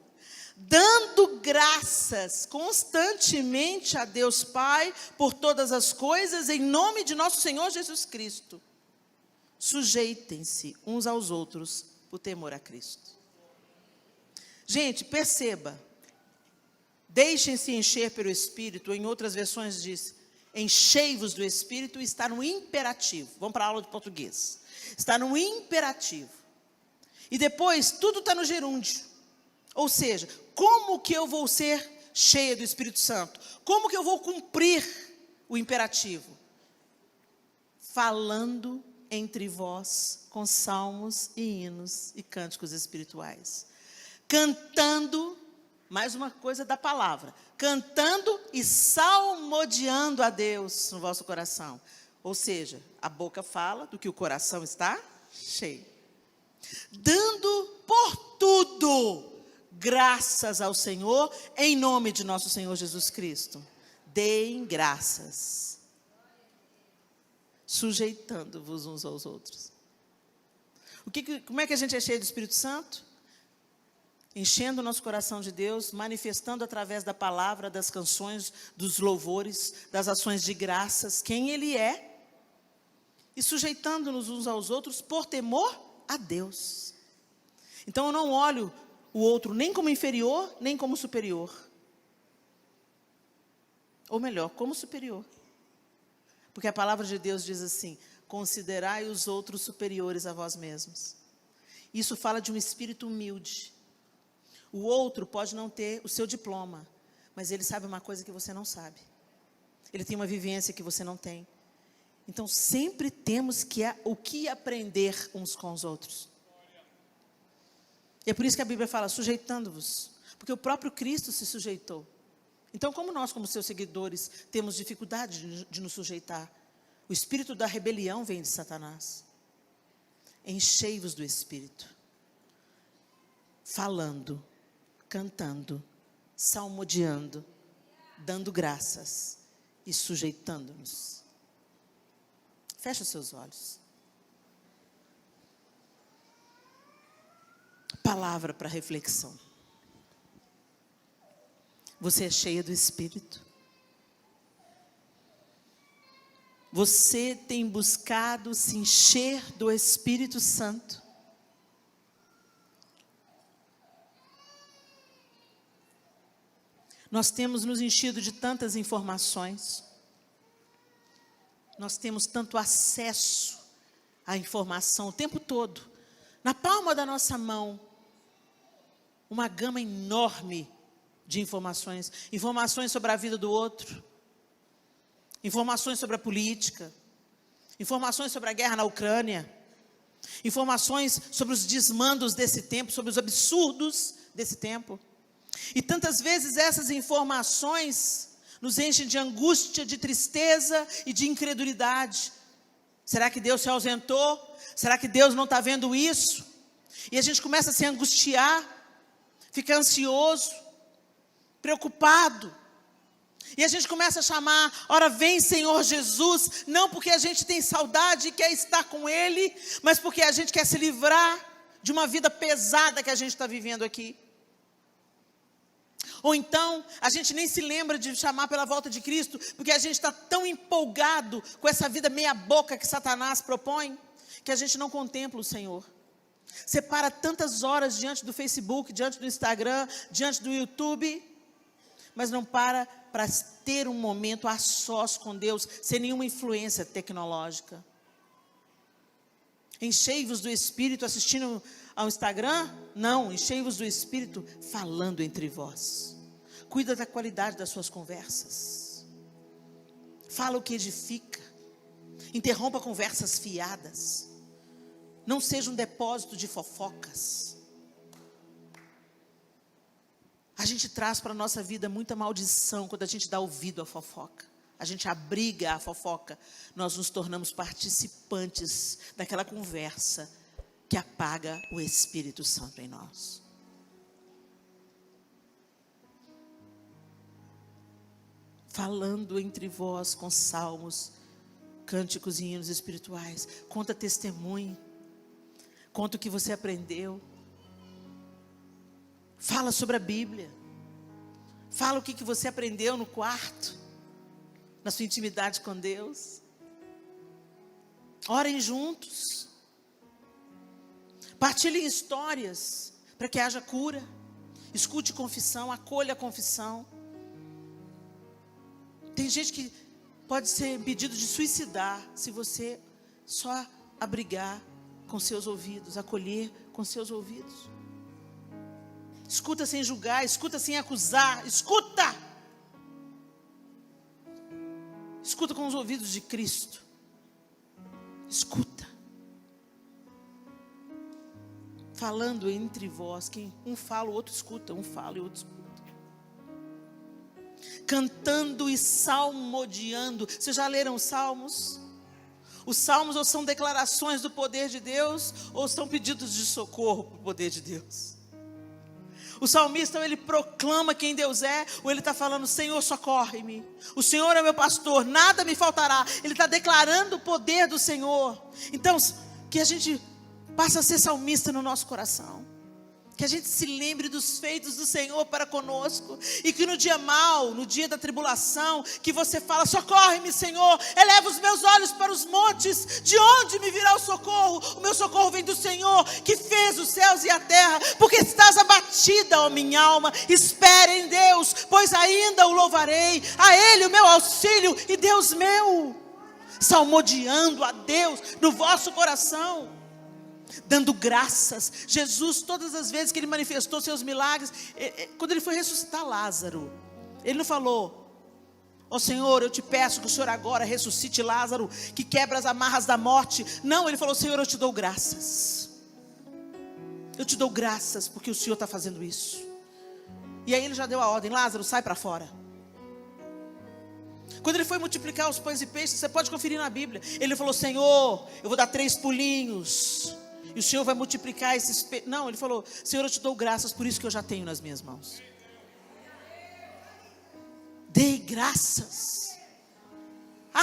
dando graças constantemente a Deus Pai por todas as coisas, em nome de nosso Senhor Jesus Cristo. Sujeitem-se uns aos outros por temor a Cristo. Gente, perceba, deixem-se encher pelo Espírito, em outras versões diz, enchei-vos do Espírito, está no imperativo. Vamos para a aula de português. Está no imperativo. E depois, tudo está no gerúndio. Ou seja, como que eu vou ser cheia do Espírito Santo? Como que eu vou cumprir o imperativo? Falando entre vós com salmos e hinos e cânticos espirituais. Cantando, mais uma coisa da palavra, cantando e salmodiando a Deus no vosso coração. Ou seja, a boca fala do que o coração está cheio. Dando por tudo graças ao Senhor, em nome de nosso Senhor Jesus Cristo. Deem graças, sujeitando-vos uns aos outros. Como é que a gente é cheio do Espírito Santo? Enchendo o nosso coração de Deus, manifestando através da palavra, das canções, dos louvores, das ações de graças, quem Ele é, e sujeitando-nos uns aos outros por temor a Deus. Então eu não olho o outro nem como inferior, nem como superior. Ou melhor, como superior. Porque a palavra de Deus diz assim: considerai os outros superiores a vós mesmos. Isso fala de um espírito humilde. O outro pode não ter o seu diploma, mas ele sabe uma coisa que você não sabe. Ele tem uma vivência que você não tem. Então sempre temos o que aprender uns com os outros. E é por isso que a Bíblia fala, sujeitando-vos, porque o próprio Cristo se sujeitou. Então, como nós, como seus seguidores, temos dificuldade de nos sujeitar, o espírito da rebelião vem de Satanás. Enchei-vos do Espírito, falando, cantando, salmodiando, dando graças e sujeitando-nos. Feche os seus olhos. Palavra para reflexão. Você é cheia do Espírito? Você tem buscado se encher do Espírito Santo? Nós temos nos enchido de tantas informações. Nós temos tanto acesso à informação o tempo todo. Na palma da nossa mão, uma gama enorme de informações. Informações sobre a vida do outro. Informações sobre a política. Informações sobre a guerra na Ucrânia. Informações sobre os desmandos desse tempo, sobre os absurdos desse tempo. E tantas vezes essas informações nos enchem de angústia, de tristeza e de incredulidade. Será que Deus se ausentou? Será que Deus não está vendo isso? E a gente começa a se angustiar, fica ansioso, preocupado. E a gente começa a chamar, ora vem Senhor Jesus, não porque a gente tem saudade e quer estar com Ele, mas porque a gente quer se livrar de uma vida pesada que a gente está vivendo aqui. Ou então, a gente nem se lembra de chamar pela volta de Cristo, porque a gente está tão empolgado com essa vida meia boca que Satanás propõe, que a gente não contempla o Senhor. Separa tantas horas diante do Facebook, diante do Instagram, diante do YouTube, mas não para ter um momento a sós com Deus, sem nenhuma influência tecnológica. Enchei-vos do Espírito assistindo ao Instagram? Não, enchei-vos do Espírito falando entre vós. Cuida da qualidade das suas conversas. Fala o que edifica. Interrompa conversas fiadas. Não seja um depósito de fofocas. A gente traz para a nossa vida muita maldição quando a gente dá ouvido à fofoca. A gente abriga a fofoca. Nós nos tornamos participantes daquela conversa que apaga o Espírito Santo em nós. Falando entre vós com salmos, cânticos e hinos espirituais. Conta testemunho. Conta o que você aprendeu. Fala sobre a Bíblia. Fala o que você aprendeu no quarto, na sua intimidade com Deus. Orem juntos. Partilhem histórias para que haja cura. Escute confissão, acolha a confissão. Tem gente que pode ser impedido de suicidar se você só abrigar com seus ouvidos, acolher com seus ouvidos. Escuta sem julgar, escuta sem acusar, escuta! Escuta com os ouvidos de Cristo. Escuta. Falando entre vós, quem um fala, o outro escuta, um fala e o outro escuta. Cantando e salmodiando. Vocês já leram os salmos? Os salmos ou são declarações do poder de Deus, ou são pedidos de socorro para o poder de Deus. O salmista, ou ele proclama quem Deus é, ou ele está falando, Senhor, socorre-me. O Senhor é meu pastor, nada me faltará. Ele está declarando o poder do Senhor. Então, que a gente passe a ser salmista no nosso coração. Que a gente se lembre dos feitos do Senhor para conosco. E que no dia mau, no dia da tribulação, que você fala, socorre-me, Senhor. Eleva os meus olhos para os montes. De onde me virá o socorro? O meu socorro vem do Senhor, que fez os céus e a terra. Porque estás abatida, ó minha alma. Espere em Deus, pois ainda o louvarei. A Ele o meu auxílio e Deus meu. Salmodiando a Deus no vosso coração. Dando graças. Jesus, todas as vezes que Ele manifestou seus milagres, quando Ele foi ressuscitar Lázaro, Ele não falou, ó Senhor, eu te peço que o Senhor agora ressuscite Lázaro, que quebra as amarras da morte. Não, Ele falou, Senhor, eu te dou graças. Eu te dou graças porque o Senhor está fazendo isso. E aí Ele já deu a ordem, Lázaro, sai para fora. Quando Ele foi multiplicar os pães e peixes, você pode conferir na Bíblia, Ele falou, Senhor, eu vou dar 3 pulinhos, e o Senhor vai multiplicar esses peixes. Não, Ele falou, Senhor, eu te dou graças por isso que eu já tenho nas minhas mãos. Dei graças.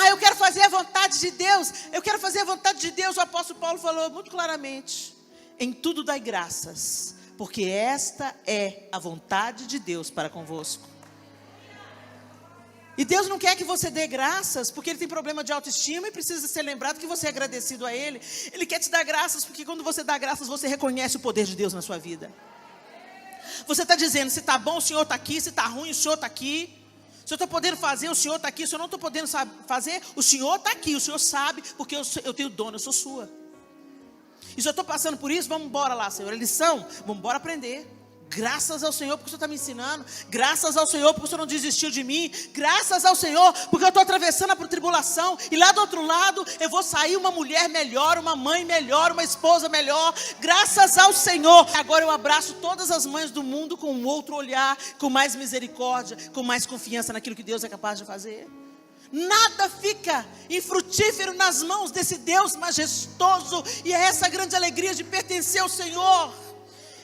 Eu quero fazer a vontade de Deus. Eu quero fazer a vontade de Deus. O apóstolo Paulo falou muito claramente, em tudo dai graças, porque esta é a vontade de Deus para convosco. E Deus não quer que você dê graças porque Ele tem problema de autoestima e precisa ser lembrado que você é agradecido a Ele. Ele quer te dar graças porque quando você dá graças, você reconhece o poder de Deus na sua vida. Você está dizendo, se está bom, o Senhor está aqui. Se está ruim, o Senhor está aqui. Se eu estou podendo fazer, o Senhor está aqui. Se eu não estou podendo fazer, o Senhor está aqui. O Senhor sabe porque eu tenho dono, eu sou sua. E se eu estou passando por isso, vamos embora lá, Senhor. É lição, vamos embora aprender. Graças ao Senhor porque o Senhor está me ensinando. Graças ao Senhor porque o Senhor não desistiu de mim. Graças ao Senhor porque eu estou atravessando a tribulação. E lá do outro lado eu vou sair uma mulher melhor, uma mãe melhor, uma esposa melhor. Graças ao Senhor. Agora eu abraço todas as mães do mundo com um outro olhar, com mais misericórdia, com mais confiança naquilo que Deus é capaz de fazer. Nada fica infrutífero nas mãos desse Deus majestoso. E é essa grande alegria de pertencer ao Senhor.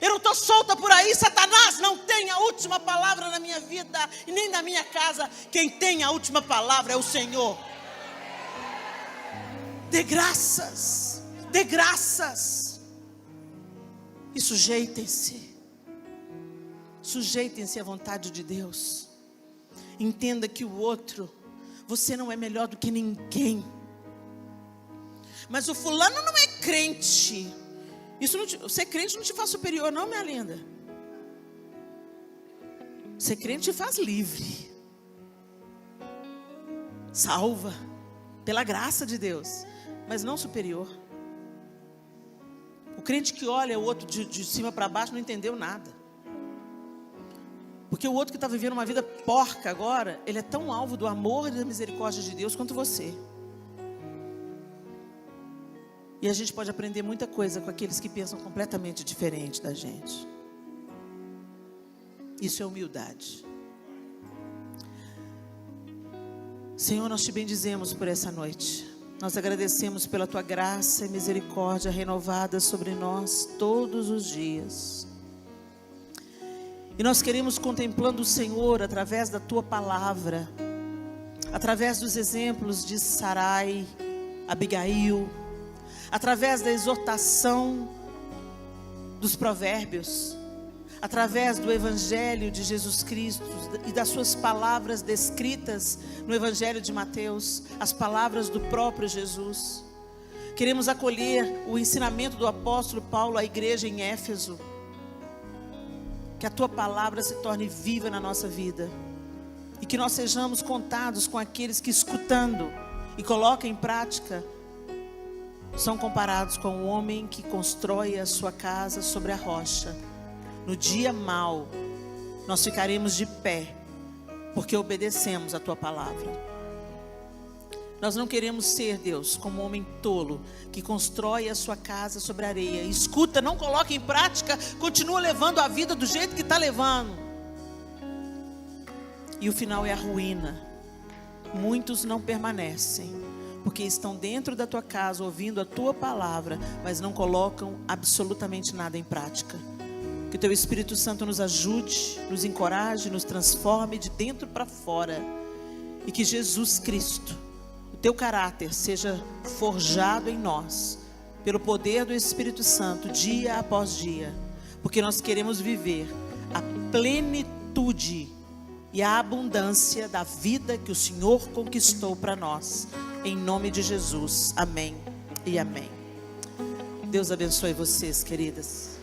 Eu não estou solta por aí. Satanás não tem a última palavra na minha vida e nem na minha casa. Quem tem a última palavra é o Senhor. Dê graças. Dê graças. E sujeitem-se. Sujeitem-se à vontade de Deus. Entenda que o outro, você não é melhor do que ninguém. Mas o fulano não é crente. Isso não ser crente não te faz superior, não, minha linda. Ser crente te faz livre. Salva. Pela graça de Deus. Mas não superior. O crente que olha o outro de cima para baixo não entendeu nada. Porque o outro que está vivendo uma vida porca agora, ele é tão alvo do amor e da misericórdia de Deus quanto você. E a gente pode aprender muita coisa com aqueles que pensam completamente diferente da gente. Isso é humildade. Senhor, nós te bendizemos por essa noite. Nós agradecemos pela tua graça e misericórdia renovada sobre nós todos os dias. E nós queremos, contemplando o Senhor através da tua palavra, através dos exemplos de Sarai, Abigail, através da exortação dos provérbios, através do evangelho de Jesus Cristo e das suas palavras descritas no evangelho de Mateus, as palavras do próprio Jesus. Queremos acolher o ensinamento do apóstolo Paulo à igreja em Éfeso. Que a tua palavra se torne viva na nossa vida. E que nós sejamos contados com aqueles que, escutando e colocam em prática, são comparados com o homem que constrói a sua casa sobre a rocha. No dia mau, nós ficaremos de pé, porque obedecemos a tua palavra. Nós não queremos ser, Deus, como um homem tolo, que constrói a sua casa sobre a areia. Escuta, não coloca em prática, continua levando a vida do jeito que está levando. E o final é a ruína. Muitos não permanecem, porque estão dentro da tua casa, ouvindo a tua palavra, mas não colocam absolutamente nada em prática. Que o teu Espírito Santo nos ajude, nos encoraje, nos transforme de dentro para fora. E que Jesus Cristo, o teu caráter, seja forjado em nós, pelo poder do Espírito Santo, dia após dia. Porque nós queremos viver a plenitude e a abundância da vida que o Senhor conquistou para nós. Em nome de Jesus. Amém e amém. Deus abençoe vocês, queridas.